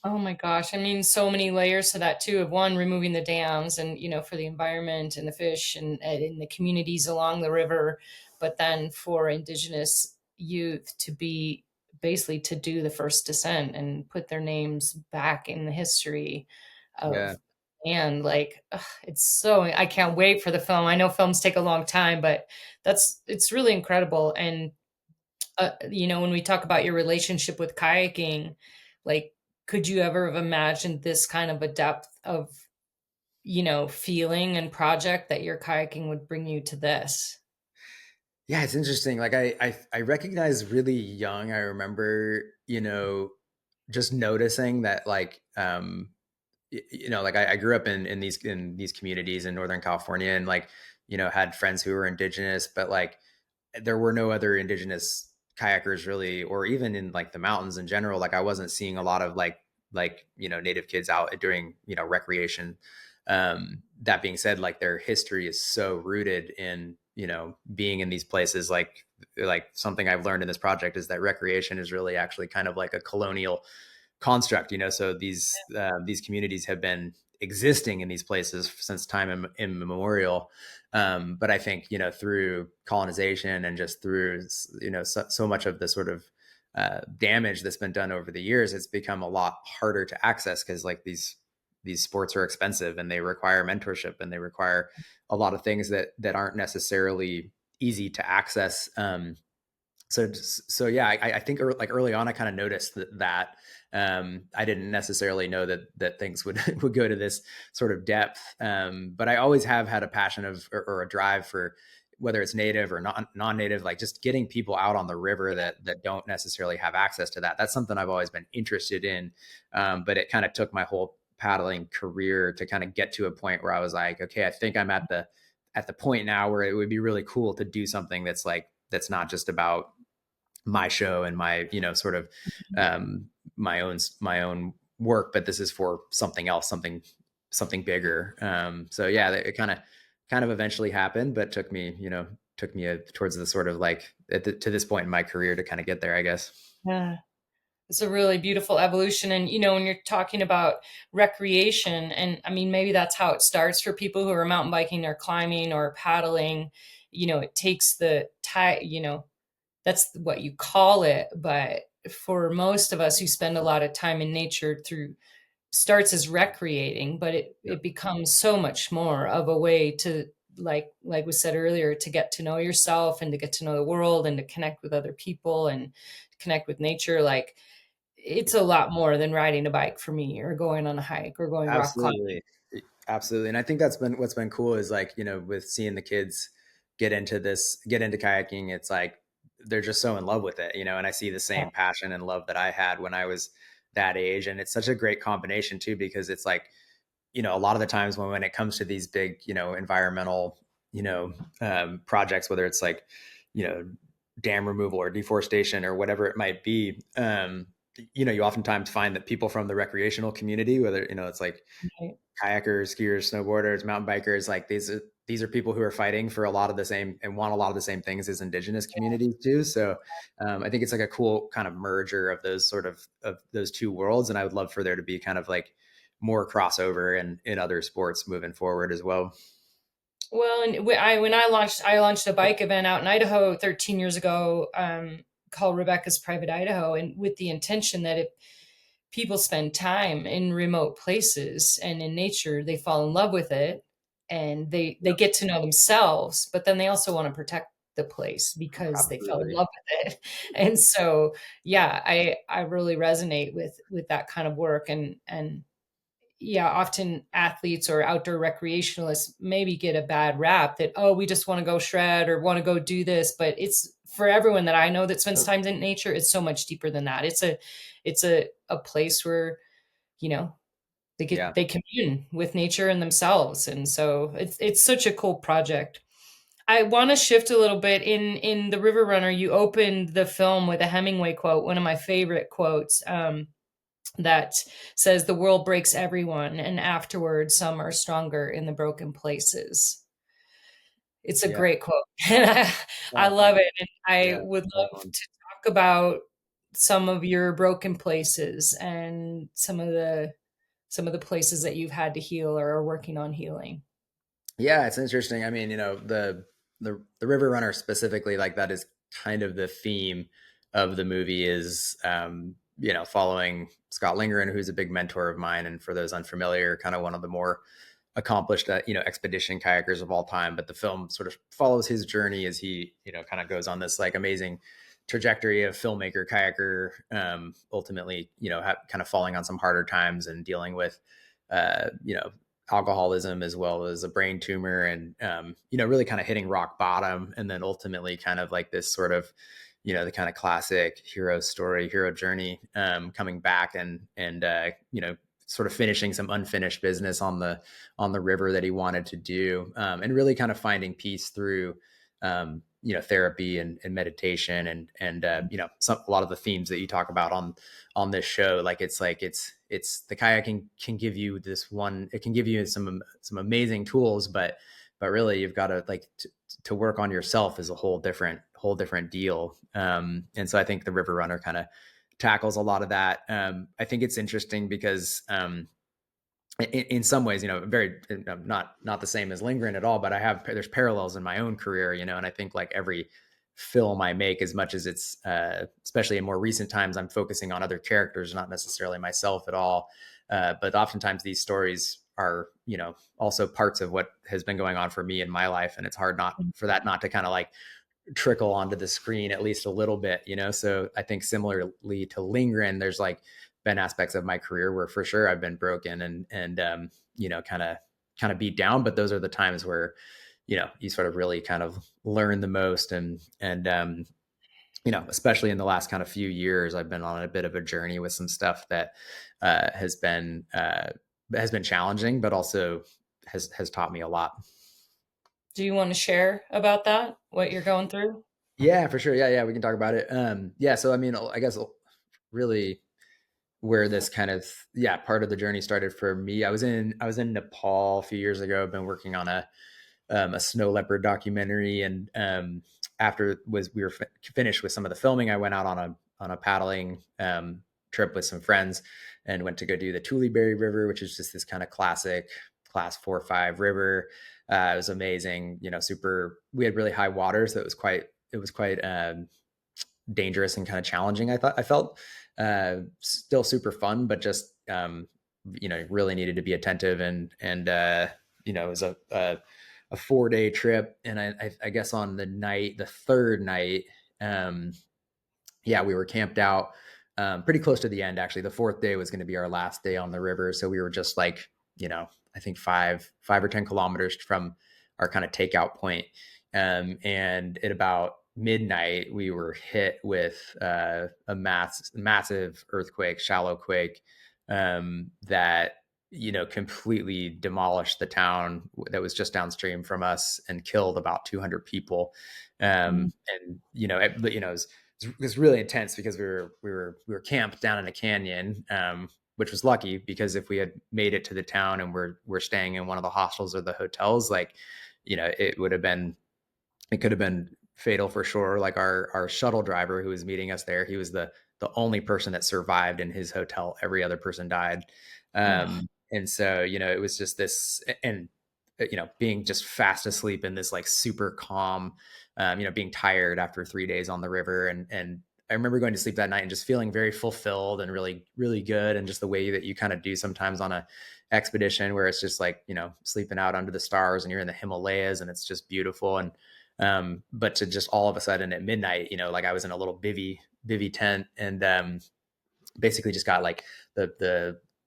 Oh my gosh. I mean, so many layers to that too, of one, removing the dams and, for the environment and the fish and in the communities along the river, but then for Indigenous youth to be basically to do the first descent and put their names back in the history Yeah. of, and like, ugh, it's so, I can't wait for the film. I know films take a long time, but it's really incredible. And when we talk about your relationship with kayaking, like, could you ever have imagined this kind of a depth of, feeling and project that your kayaking would bring you to this? Yeah, it's interesting. Like I recognize really young. I remember, just noticing that like like I grew up in these communities in Northern California, and like, had friends who were Indigenous, but like there were no other Indigenous kayakers really, or even in like the mountains in general. Like I wasn't seeing a lot of like native kids out doing recreation. That being said, like their history is so rooted in being in these places. Like something I've learned in this project is that recreation is really actually kind of like a colonial construct. So these communities have been existing in these places since time immemorial. But I think, through colonization and just through, so much of the sort of damage that's been done over the years, it's become a lot harder to access because like these these sports are expensive and they require mentorship and they require a lot of things that aren't necessarily easy to access. So yeah, I think like early on, I kind of noticed that I didn't necessarily know that things would would go to this sort of depth. But I always have had a passion or a drive for whether it's native or non-native, like just getting people out on the river that don't necessarily have access to that. That's something I've always been interested in. But it kind of took my whole paddling career to kind of get to a point where I was like, okay, I think I'm at the point now where it would be really cool to do something that's not just about my show and my, sort of my own work, but this is for something else, something bigger. So yeah, it kind of eventually happened, but took me towards the sort of like to this point in my career to kind of get there, I guess. Yeah. It's a really beautiful evolution. And, when you're talking about recreation, and I mean, maybe that's how it starts for people who are mountain biking or climbing or paddling, it takes the time, that's what you call it. But for most of us who spend a lot of time in nature starts as recreating, but it becomes so much more of a way to, like we said earlier, to get to know yourself and to get to know the world and to connect with other people and connect with nature. Like, it's a lot more than riding a bike for me, or going on a hike, or going rock climbing. Absolutely. And I think what's been cool is like, with seeing the kids get into kayaking, it's like they're just so in love with it, and I see the Yeah. same passion and love that I had when I was that age. And it's such a great combination too, because it's like, a lot of the times when it comes to these big, environmental, projects, whether it's like, dam removal or deforestation or whatever it might be, you oftentimes find that people from the recreational community, whether, it's like Right. kayakers, skiers, snowboarders, mountain bikers, like these are people who are fighting for a lot of the same and want a lot of the same things as indigenous communities do. So I think it's like a cool kind of merger of those two worlds. And I would love for there to be kind of like more crossover in other sports moving forward as well. Well, and when I launched a bike event out in Idaho 13 years ago, called Rebecca's Private Idaho, and with the intention that if people spend time in remote places and in nature, they fall in love with it, and they get to know themselves, but then they also want to protect the place because they fell in Absolutely. love with it. And so, yeah, I really resonate with that kind of work. And yeah, often athletes or outdoor recreationalists maybe get a bad rap that, oh, we just want to go shred or want to go do this. But it's, for everyone that I know that spends time in nature, it's so much deeper than that. It's a place where, you know, Yeah. they commune with nature and themselves. And so it's such a cool project. I want to shift a little bit. In The River Runner, you opened the film with a Hemingway quote, one of my favorite quotes, that says, "The world breaks everyone, and afterward, some are stronger in the broken places." It's a Yeah. great quote. And I Yeah. love it. And I Yeah. would Well love done. to talk about some of your broken places and some of the places that you've had to heal or are working on healing. Yeah, it's interesting. I mean, the River Runner specifically, like that is kind of the theme of the movie is following Scott Lindgren, who's a big mentor of mine, and for those unfamiliar, kind of one of the more accomplished expedition kayakers of all time. But the film sort of follows his journey as he kind of goes on this like amazing trajectory of filmmaker, kayaker, ultimately kind of falling on some harder times and dealing with uh, you know alcoholism as well as a brain tumor, and really kind of hitting rock bottom, and then ultimately kind of like this sort of the kind of classic hero journey, coming back and sort of finishing some unfinished business on the river that he wanted to do, and really kind of finding peace through therapy and meditation, and a lot of the themes that you talk about on this show. Like it's the kayaking can give you it can give you some amazing tools, but really you've got to to work on yourself is a whole different deal. And so I think the River Runner kind of tackles a lot of that. I think it's interesting because in some ways, very not the same as Lindgren at all, but there's parallels in my own career, and I think like every film I make, as much as it's especially in more recent times, I'm focusing on other characters, not necessarily myself at all. But oftentimes these stories are, also parts of what has been going on for me in my life. And it's hard not for that not to kind of like trickle onto the screen at least a little bit, So I think similarly to Lindgren, there's like been aspects of my career where for sure I've been broken and kind of beat down. But those are the times where, you sort of really kind of learn the most and especially in the last kind of few years, I've been on a bit of a journey with some stuff that has been challenging, but also has taught me a lot. Do you want to share about that, what you're going through? Yeah, for sure. Yeah, we can talk about it. Yeah. So I mean, I guess really where this kind of part of the journey started for me. I was in Nepal a few years ago. I've been working on a snow leopard documentary, and after we were finished with some of the filming, I went out on a paddling trip with some friends and went to go do the Tuliberry River, which is just this kind of classic class 4 or 5 river. It was amazing, super. We had really high water, so it was quite dangerous and kind of challenging. I felt still super fun, but just really needed to be attentive and it was a 4-day trip. And I guess on the third night, we were camped out pretty close to the end. Actually, the fourth day was going to be our last day on the river, so we were just like, I think 5 or 10 kilometers from our kind of takeout point. And at about midnight, we were hit with a massive earthquake, shallow quake, that completely demolished the town that was just downstream from us and killed about 200 people. And it was really intense because we were camped down in a canyon, which was lucky, because if we had made it to the town and we're staying in one of the hostels or the hotels, like, it could have been fatal for sure. Like our shuttle driver who was meeting us there, he was the only person that survived in his hotel. Every other person died. Oh, And so, it was just this, and, being just fast asleep in this like super calm, being tired after 3 days on the river. And I remember going to sleep that night and just feeling very fulfilled and really, really good. And just the way that you kind of do sometimes on a expedition where it's just like, sleeping out under the stars and you're in the Himalayas and it's just beautiful. And, but to just all of a sudden at midnight, like I was in a little bivy tent and, basically just got like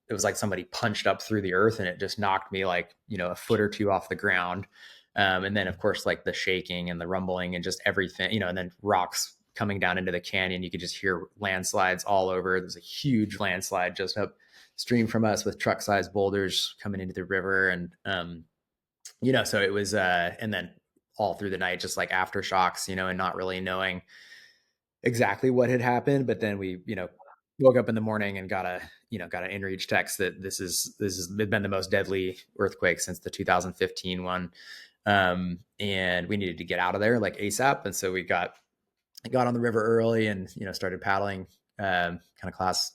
it was like somebody punched up through the earth and it just knocked me like, a foot or two off the ground. And then of course, like the shaking and the rumbling and just everything, and then rocks coming down into the canyon. You could just hear landslides all over. There's a huge landslide just upstream from us with truck sized boulders coming into the river. And, so it was, and then all through the night, just like aftershocks, and not really knowing exactly what had happened. But then we, woke up in the morning and got an inReach text that this has been the most deadly earthquake since the 2015 one. And we needed to get out of there like ASAP. And so we got on the river early and, started paddling, kind of class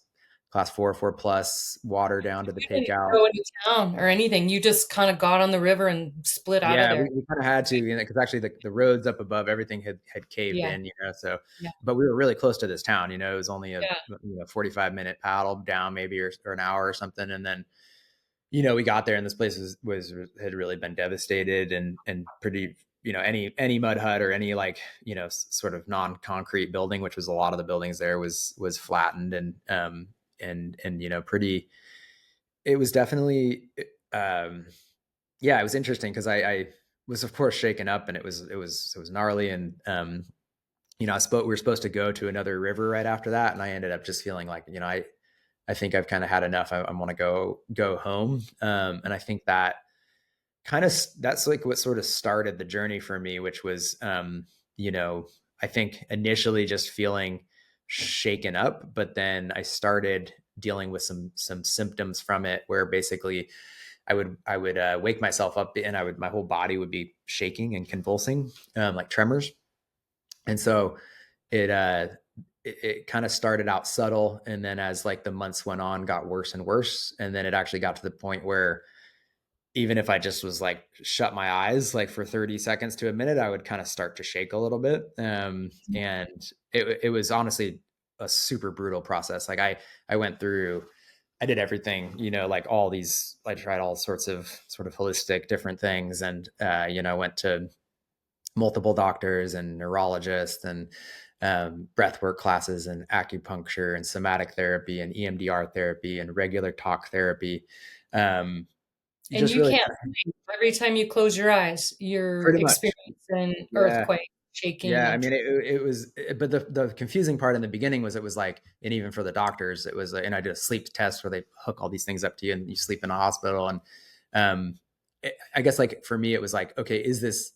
4 plus water down to the you didn't takeout. go into town or anything. You just kind of got on the river and split out of Yeah, there. we kind of had to, because actually the roads up above everything had caved Yeah. in, so, Yeah. but we were really close to this town, it was only a Yeah. 45-minute paddle down maybe, or an hour or something. And then, we got there and this place had really been devastated and pretty, any mud hut or any like, sort of non-concrete building, which was a lot of the buildings there, was flattened and pretty, it was definitely, it was interesting because I was of course shaken up and it was gnarly. And we were supposed to go to another river right after that, and I ended up just feeling like, I think I've kind of had enough. I want to go home. And I think that's like what sort of started the journey for me, which was, I think initially just feeling shaken up, but then I started dealing with some symptoms from it, where basically I would wake myself up and my whole body would be shaking and convulsing, like tremors. And so it kind of started out subtle, and then as like the months went on, got worse and worse. And then it actually got to the point where even if I just was like shut my eyes like for 30 seconds to a minute, I would kind of start to shake a little bit. And it was honestly a super brutal process. Like I went through I did everything, like I tried all sorts of sort of holistic different things. And, went to multiple doctors and neurologists and breathwork classes and acupuncture and somatic therapy and EMDR therapy and regular talk therapy. Um, And just you really can't kind of sleep. Every time you close your eyes, you're pretty much. experiencing Yeah. earthquake, shaking, Yeah, I and mean, it was, but the confusing part in the beginning was it was like, and even for the doctors, it was, and I did a sleep test where they hook all these things up to you and you sleep in a hospital. And um, I guess like for me, it was like, okay, is this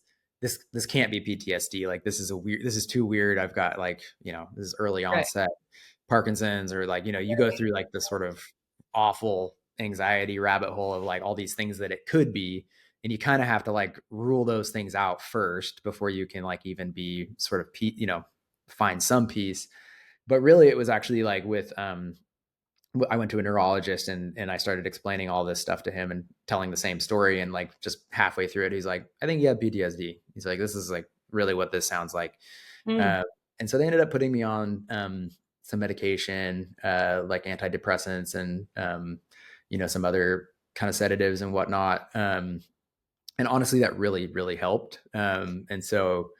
can't be PTSD? Like this is too weird. I've got like, this is early right. onset Parkinson's, or like, you go through like this sort of awful anxiety rabbit hole of like all these things that it could be. And you kind of have to like rule those things out first before you can like even be sort of, find some peace. But really it was actually like I went to a neurologist and I started explaining all this stuff to him and telling the same story. And like just halfway through it, he's like, I think you have PTSD. He's like, this is like really what this sounds like. Mm, Uh, and so they ended up putting me on some medication, like antidepressants and, some other kind of sedatives and whatnot. And honestly, that really, really helped. And so,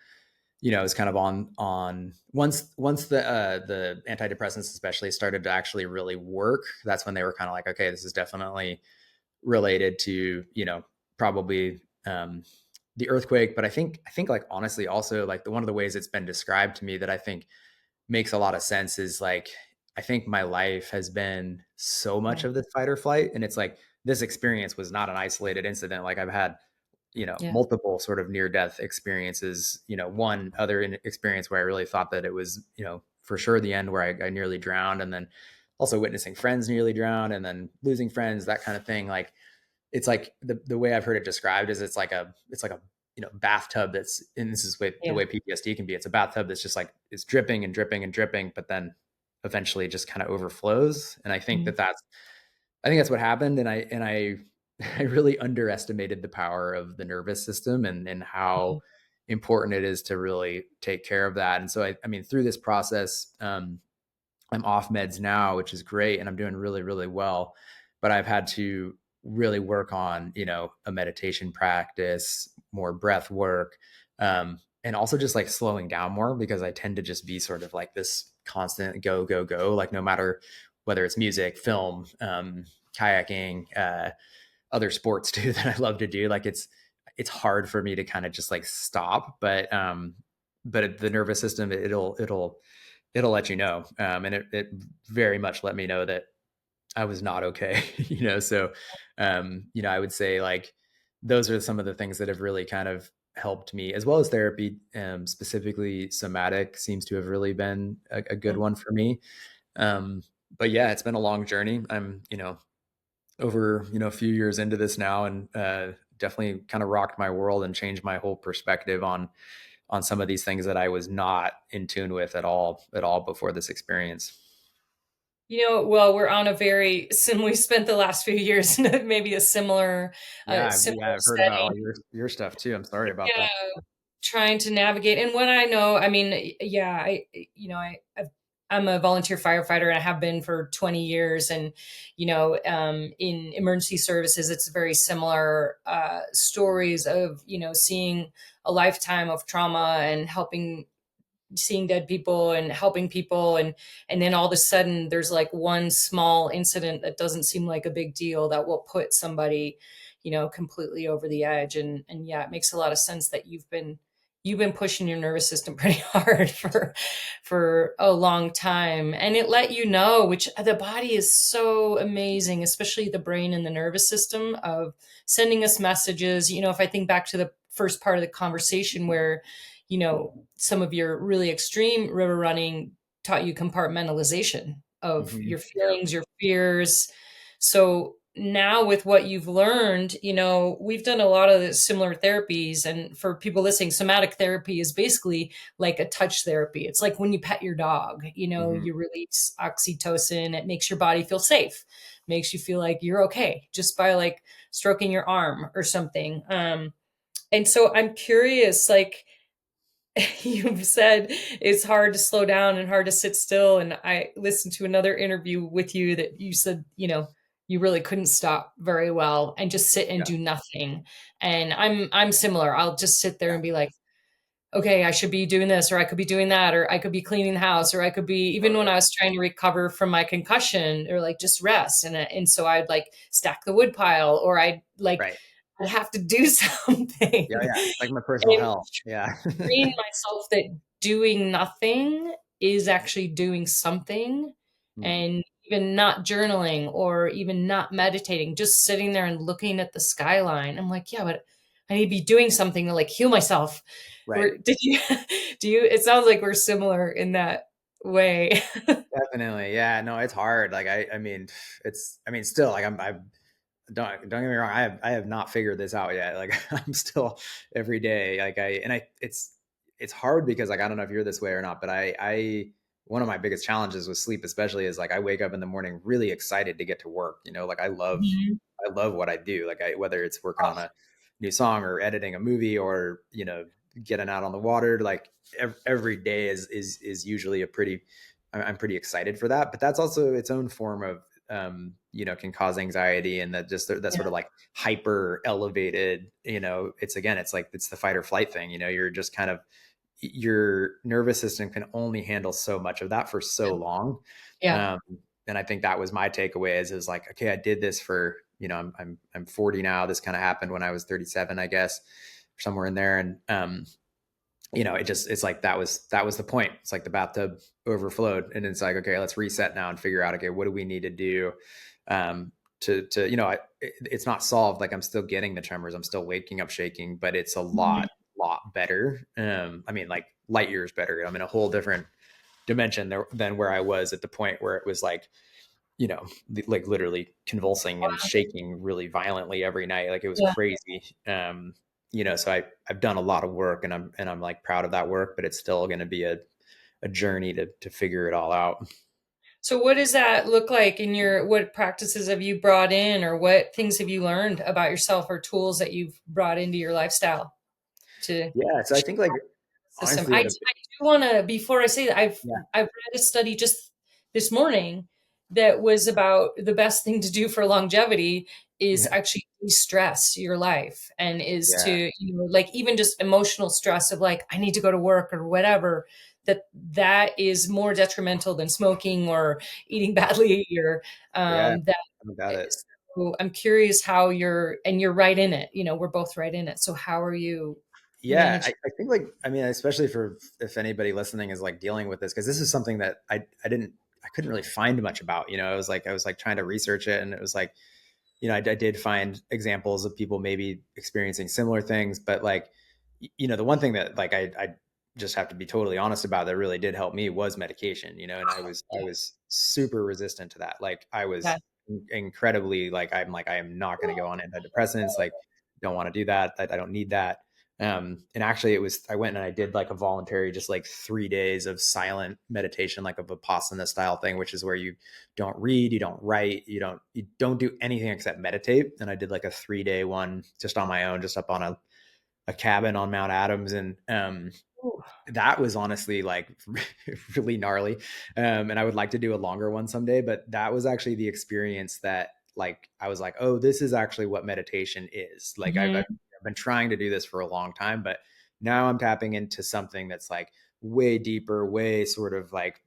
it was kind of on once the antidepressants especially started to actually really work. That's when they were kind of like, okay, this is definitely related to, probably the earthquake. But I think like honestly, also like one of the ways it's been described to me that I think makes a lot of sense is like, I think my life has been so much mm, of this fight or flight, and it's like this experience was not an isolated incident. Like I've had yeah. multiple sort of near death experiences. One other experience where I really thought that it was, for sure the end, where I nearly drowned, and then also witnessing friends nearly drown, and then losing friends, that kind of thing. Like it's like the way I've heard it described is it's like a bathtub that's, and this is the Yeah. way PTSD can be. It's a bathtub that's just like it's dripping and dripping and dripping, but then eventually just kind of overflows. And Mm, I think that's what happened. And I I really underestimated the power of the nervous system and mm, how important it is to really take care of that. And so I mean, through this process, I'm off meds now, which is great, and I'm doing really, really well. But I've had to really work on, a meditation practice, more breath work, and also just like slowing down more, because I tend to just be sort of like this constant go, go, go, like no matter whether it's music, film, kayaking, other sports too that I love to do. Like it's hard for me to kind of just like stop, but the nervous system, it'll let you know. And it very much let me know that I was not okay, so, I would say like, those are some of the things that have really kind of helped me, as well as therapy, specifically somatic seems to have really been a good mm. one for me. But yeah, it's been a long journey. I'm, over, a few years into this now, and, definitely kind of rocked my world and changed my whole perspective on some of these things that I was not in tune with at all before this experience. Well, we're on a very similar, we spent the last few years in maybe a similar I've heard about setting. all your stuff too. I'm sorry about that. Yeah, trying to navigate. And what I know, I mean, yeah, I'm a volunteer firefighter and I have been for 20 years. And, in emergency services, it's very similar stories of, seeing a lifetime of trauma and seeing dead people and helping people, and then all of a sudden there's like one small incident that doesn't seem like a big deal that will put somebody completely over the edge. And yeah, it makes a lot of sense that you've been pushing your nervous system pretty hard for a long time, and it let you know, which the body is so amazing, especially the brain and the nervous system, of sending us messages. If I think back to the first part of the conversation where some of your really extreme river running taught you compartmentalization of Hmm. your Yeah. feelings, your fears. So now with what you've learned, we've done a lot of the similar therapies. And for people listening, somatic therapy is basically like a touch therapy. It's like when you pet your dog, Hmm. you release oxytocin. It makes your body feel safe, makes you feel like you're okay just by like stroking your arm or something. And so I'm curious, like, you've said it's hard to slow down and hard to sit still. And I listened to another interview with you that you said, you really couldn't stop very well and just sit and Yeah. do nothing. And I'm similar. I'll just sit there Yeah. and be like, okay, I should be doing this, or I could be doing that, or I could be cleaning the house, or I could be, even when Totally. I was trying to recover from my concussion, or like just rest. And so I'd like stack the wood pile, or Right. I'd have to do Yeah. something. Yeah. It's like my personal And hell. Yeah. train myself that doing nothing is actually doing something. Hmm. And even not journaling or even not meditating, just sitting there and looking at the skyline. I'm like, yeah, but I need to be doing something to like heal myself. Right. Or did you, it sounds like we're similar in that way. Definitely. Yeah. No, it's hard. Like I mean, still like I don't get me wrong. I have not figured this out yet. Like I'm still every day. Like it's hard because like, I don't know if you're this way or not, but one of my biggest challenges with sleep, especially, is like I wake up in the morning really excited to get to work. Like Mhm. I love what I do. Like whether it's working on Oh, a new song or editing a movie or, getting out on the water, like every day is usually I'm pretty excited for that, but that's also its own form of, can cause anxiety, and that just that yeah, sort of like hyper elevated, it's like, it's the fight or flight thing, you're just kind of, your nervous system can only handle so much of that for so long. yeah. Um, and I think that was my takeaway is like, okay, I did this for, I'm 40 now. This kind of happened when I was 37, I guess, somewhere in there. And, it's like, that was the point. It's like the bathtub overflowed, and it's like, okay, let's reset now and figure out, okay, what do we need to do? To, it's not solved. Like I'm still getting the tremors. I'm still waking up shaking, but it's a Mhm. lot better. I mean, like light years better. I'm in a whole different dimension there than where I was at the point where it was like, like literally convulsing and shaking really violently every night. Like it was Yeah. crazy. So I've done a lot of work, and I'm like proud of that work, but it's still going to be a journey to figure it all out. So what does that look like in what practices have you brought in, or what things have you learned about yourself, or tools that you've brought into your lifestyle to Yeah. So I think like, system? honestly, I do want to, before I say that, yeah, I've read a study just this morning that was about the best thing to do for longevity is yeah, actually de-stress your life, and is yeah, to, like even just emotional stress of like, I need to go to work or whatever, that is more detrimental than smoking or eating badly, or yeah. that About it. so I'm curious how you're right in it, we're both right in it, so how are you Yeah, managing? I think like, I mean, especially for if anybody listening is like dealing with this, because this is something that I couldn't really find much about. I was like trying to research it, and it was like, I did find examples of people maybe experiencing similar things, but like, the one thing that like I just have to be totally honest about that really did help me was medication, and I was super resistant to that. Like I Yeah. was incredibly like, I am not going to go on antidepressants. Like, don't want to do that. I don't need that. And actually I went and I did like a voluntary, just like 3 days of silent meditation, like a Vipassana style thing, which is where you don't read, you don't write, you don't do anything except meditate. And I did like a 3 day one just on my own, just up on a cabin on Mount Adams. And Ooh. that was honestly like really gnarly. And I would like to do a longer one someday, but that was actually the experience that like, I was like, oh, this is actually what meditation is. Like I've Mhm. been trying to do this for a long time, but now I'm tapping into something that's like way deeper, way sort of like,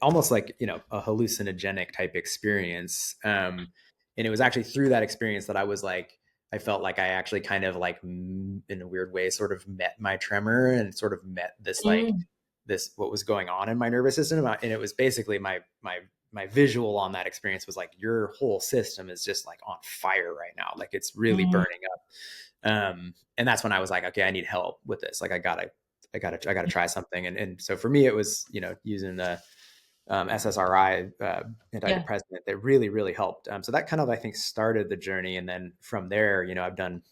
almost like, a hallucinogenic type experience. And it was actually through that experience that I felt like I actually kind of like, in a weird way, sort of met my tremor and sort of met this, like Mm, this, what was going on in my nervous system. And it was basically my visual on that experience was like, your whole system is just like on fire right now. Like it's really mm, burning up. And that's when I was like, okay, I need help with this. Like I gotta try something. And so for me, it was, using the SSRI yeah, antidepressant that really, really helped. So that kind of, I think, started the journey. And then from there, I've done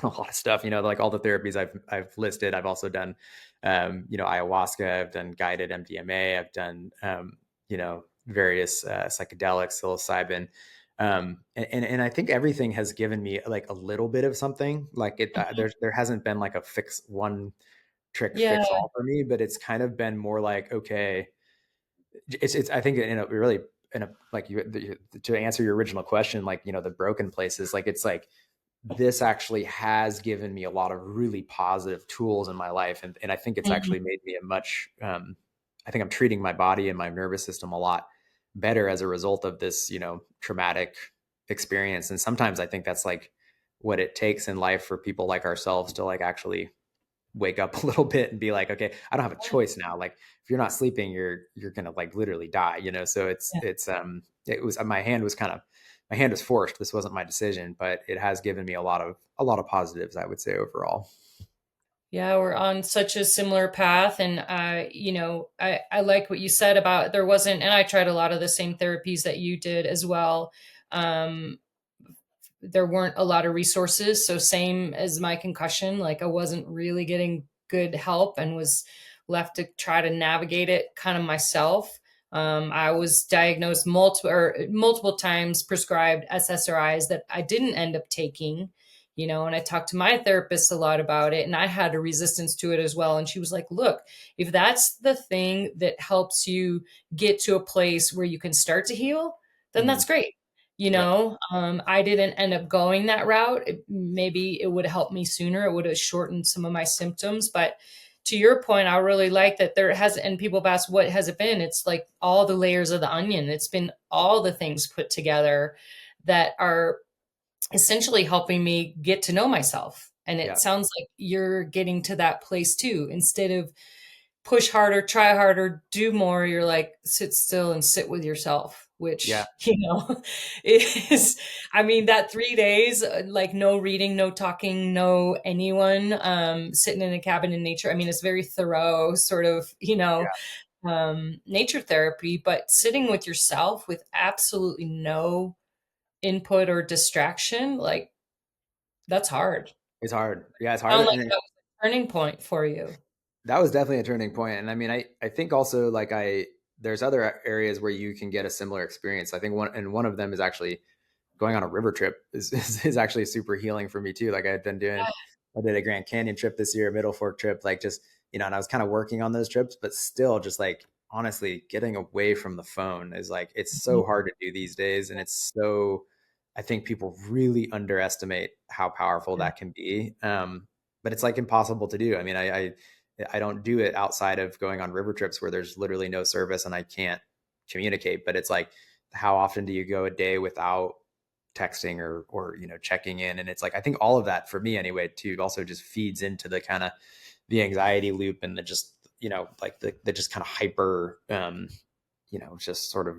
a lot of stuff, like all the therapies I've listed. I've also done, ayahuasca. I've done guided MDMA. I've done, various psychedelics, psilocybin. And I think everything has given me like a little bit of something. Like there hasn't been like a fix one trick Yeah. fix all for me, but it's kind of been more like, okay, it's I think in a really in a like to answer your original question, like, you know, the broken places, like it's like this actually has given me a lot of really positive tools in my life, and I think it's Mhm. actually made me a much I think I'm treating my body and my nervous system a lot better as a result of this, you know, traumatic experience. And sometimes I think that's like what it takes in life for people like ourselves to like actually wake up a little bit and be like, okay, I don't have a choice now. Like if you're not sleeping, you're gonna like literally die, you know. So it was my hand was forced. This wasn't my decision, but it has given me a lot of positives, I would say, overall. Yeah, we're on such a similar path. And I like what you said about there wasn't, and I tried a lot of the same therapies that you did as well. Um, there weren't a lot of resources. So same as my concussion, like I wasn't really getting good help and was left to try to navigate it kind of myself. I was diagnosed multiple times, prescribed SSRIs that I didn't end up taking, and I talked to my therapist a lot about it, and I had a resistance to it as well. And she was like, look, if that's the thing that helps you get to a place where you can start to heal, then Mhm. that's great. Yep. I didn't end up going that route. Maybe it would have helped me sooner. It would have shortened some of my symptoms. But to your point, I really like that there has, and people have asked, what has it been? It's like all the layers of the onion. It's been all the things put together that are essentially helping me get to know myself. And it Yeah. sounds like you're getting to that place too. Instead of push harder, try harder, do more, you're like, sit still and sit with yourself, Yeah. which, is, I mean, that 3 days, like no reading, no talking, no anyone, sitting in a cabin in nature. I mean, it's very thorough sort of, nature therapy, but sitting with yourself with absolutely no input or distraction, like that's hard. It's hard. Yeah, it's hard. Sound like And that was a turning point for you. that was definitely a turning point. And I mean, I think also like there's other areas where you can get a similar experience. I think one of them is actually going on a river trip is actually super healing for me too. Like I did a Grand Canyon trip this year, a Middle Fork trip, like just, you know, and I was kind of working on those trips, but still just like, honestly, getting away from the phone is like, it's so hard to do these days. And it's so, I think people really underestimate how powerful that can be. But it's like impossible to do. I mean, I don't do it outside of going on river trips where there's literally no service and I can't communicate, but it's like, how often do you go a day without texting or you know, checking in? And it's like, I think all of that for me anyway too also just feeds into the kind of the anxiety loop and the just, you know, like the just kind of hyper you know, just sort of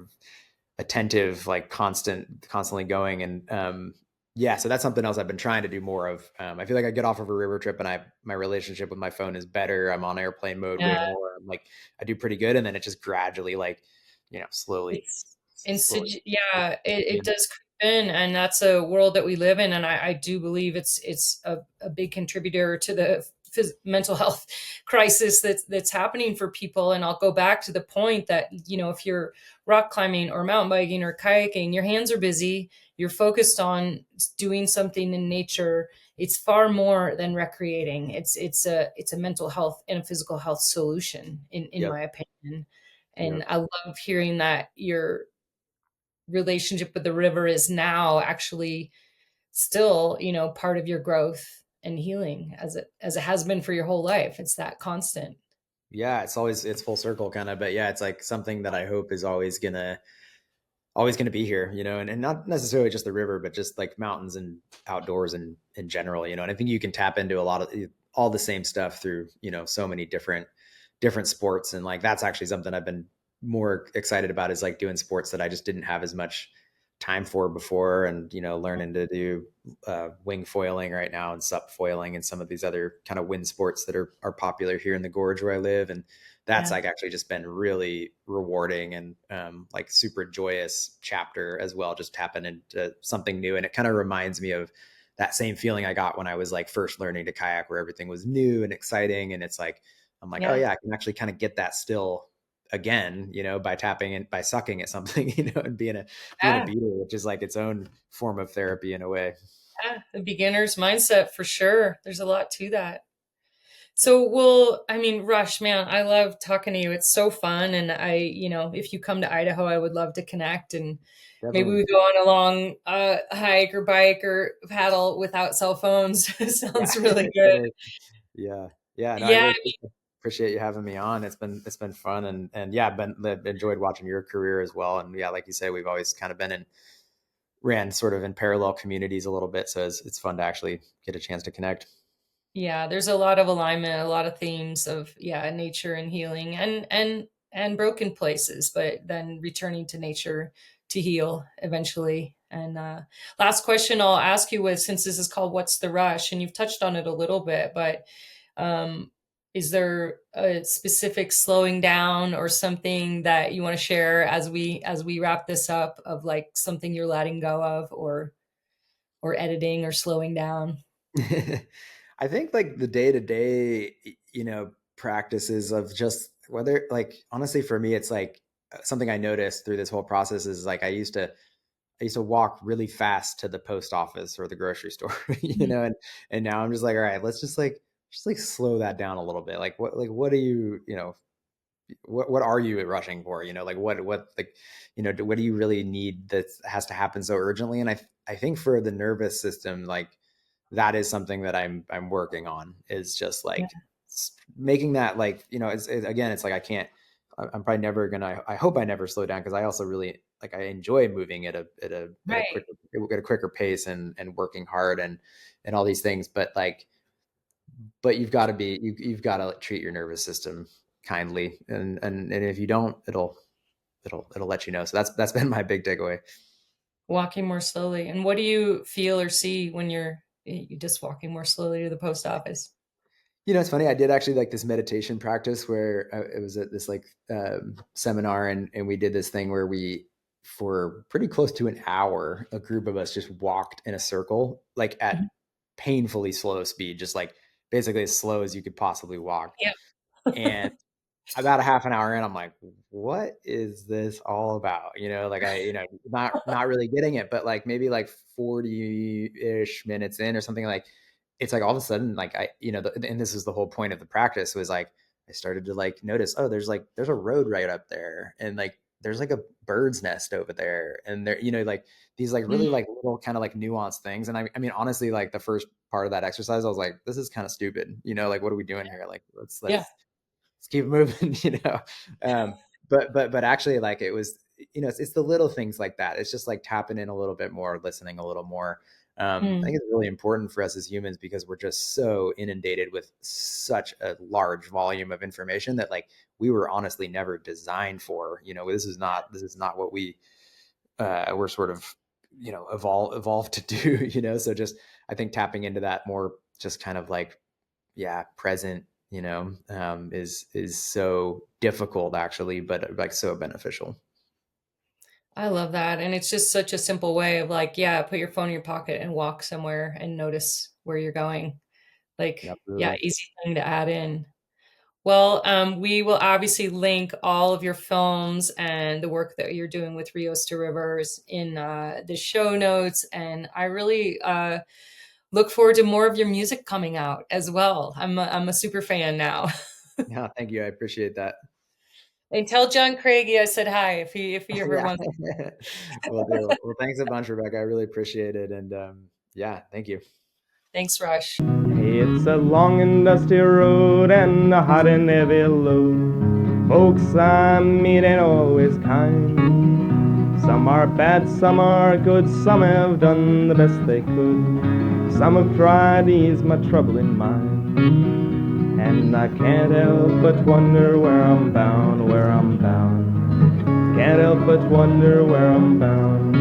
attentive, like constantly going. And yeah, so that's something else I've been trying to do more of. I feel like I get off of a river trip and my relationship with my phone is better. I'm on airplane mode way Yeah. more. I'm like, I do pretty good. And then it just gradually, like, you know, slowly. Yeah, it does creep in, and that's a world that we live in. And I do believe it's a big contributor to the mental health crisis that's happening for people. And I'll go back to the point that, if you're rock climbing or mountain biking or kayaking, your hands are busy, you're focused on doing something in nature. It's far more than recreating. It's a mental health and a physical health solution in Yep. my opinion. Yep. And I love hearing that your relationship with the river is now actually still, part of your growth and healing as it has been for your whole life. It's that constant. Yeah, it's full circle kind of, but yeah, it's like something that I hope is always gonna be here, you know, and not necessarily just the river, but just like mountains and outdoors and in general, you know. And I think you can tap into a lot of all the same stuff through, you know, so many different sports. And like that's actually something I've been more excited about, is like doing sports that I just didn't have as much time for before, and you know, learning to do wing foiling right now and sup foiling and some of these other kind of wind sports that are popular here in the gorge where I live. And that's Yeah. like actually just been really rewarding and like super joyous chapter as well, just tapping into something new. And it kind of reminds me of that same feeling I got when I was like first learning to kayak, where everything was new and exciting. And it's like, I'm like, oh Yeah. yeah, I can actually kind of get that still again, by tapping and by sucking at something, and being a Yeah, beater, which is like its own form of therapy in a way. yeah, the beginner's mindset for sure. There's a lot to that. So I mean, Rush, man, I love talking to you. It's so fun. And if you come to Idaho, I would love to connect and maybe Definitely. we go on a long hike or bike or paddle without cell phones. Yeah. Sounds really good. Yeah. Yeah. No, I Yeah. really appreciate you having me on. It's been fun, and yeah, I've enjoyed watching your career as well. And yeah, like you say, we've always kind of been ran sort of in parallel communities a little bit. So it's fun to actually get a chance to connect. Yeah, there's a lot of alignment, a lot of themes of nature and healing and broken places, but then returning to nature to heal eventually. And last question I'll ask you was, since this is called "What's the Rush," and you've touched on it a little bit, but um, is there a specific slowing down or something that you want to share as we wrap this up, of like something you're letting go of or editing or slowing down? I think like the day to day, practices of just whether like honestly for me, it's like something I noticed through this whole process is like I used to walk really fast to the post office or the grocery store, and now I'm just like, all right, let's just like slow that down a little bit. What are what are you rushing for? Like what like, what do you really need that has to happen so urgently? And I think for the nervous system, like that is something that I'm working on, is just Yeah. like making that like, again, it's like I'm probably never gonna, I hope I never slow down, because I also really like, I enjoy moving Right. at a quicker pace, and working hard, and all these things. But you've got to treat your nervous system kindly, and if you don't, it'll let you know. So that's been my big takeaway. Walking more slowly. And what do you feel or see when you just walking more slowly to the post office? It's funny. I did actually like this meditation practice where it was at this like seminar, and we did this thing where for pretty close to an hour, a group of us just walked in a circle, like at Mhm. painfully slow speed, just like basically as slow as you could possibly walk. Yeah. And about a half an hour in, I'm like, what is this all about? Like not really getting it, but like maybe like 40-ish minutes in or something, like it's like all of a sudden, like and this is the whole point of the practice, was like I started to like notice, oh, there's a road right up there, and like there's like a bird's nest over there, and there, like these like Mm, really like little kind of like nuanced things. And I mean, honestly, like the first part of that exercise, I was like, this is kind of stupid, like what are we doing here? Like yeah. let's keep moving, but actually, like it was, it's the little things like that. It's just like tapping in a little bit more, listening a little more. I Mm, think it's really important for us as humans, because we're just so inundated with such a large volume of information that like we were honestly never designed for. This is not what we're sort of, evolved to do. So just, I think tapping into that more, just kind of like, yeah, present, is so difficult actually, but like so beneficial. I love that. And it's just such a simple way of like, yeah, put your phone in your pocket and walk somewhere and notice where you're going. Like, yeah, Absolutely. easy thing to add in. Well, we will obviously link all of your films and the work that you're doing with Rios to Rivers in the show notes. And I really look forward to more of your music coming out as well. I'm a super fan now. Yeah, thank you. I appreciate that. And tell John Craigie I said hi if he ever Yeah. wants. Will do. Well, thanks a bunch, Rebecca. I really appreciate it. And yeah, thank you. Thanks, Rush. Hey, it's a long and dusty road and a hot and heavy load. Folks I meet ain't always kind. Some are bad, some are good, some have done the best they could. Some have tried to ease my troubling mind. And I can't help but wonder where I'm bound, where I'm bound. Can't help but wonder where I'm bound.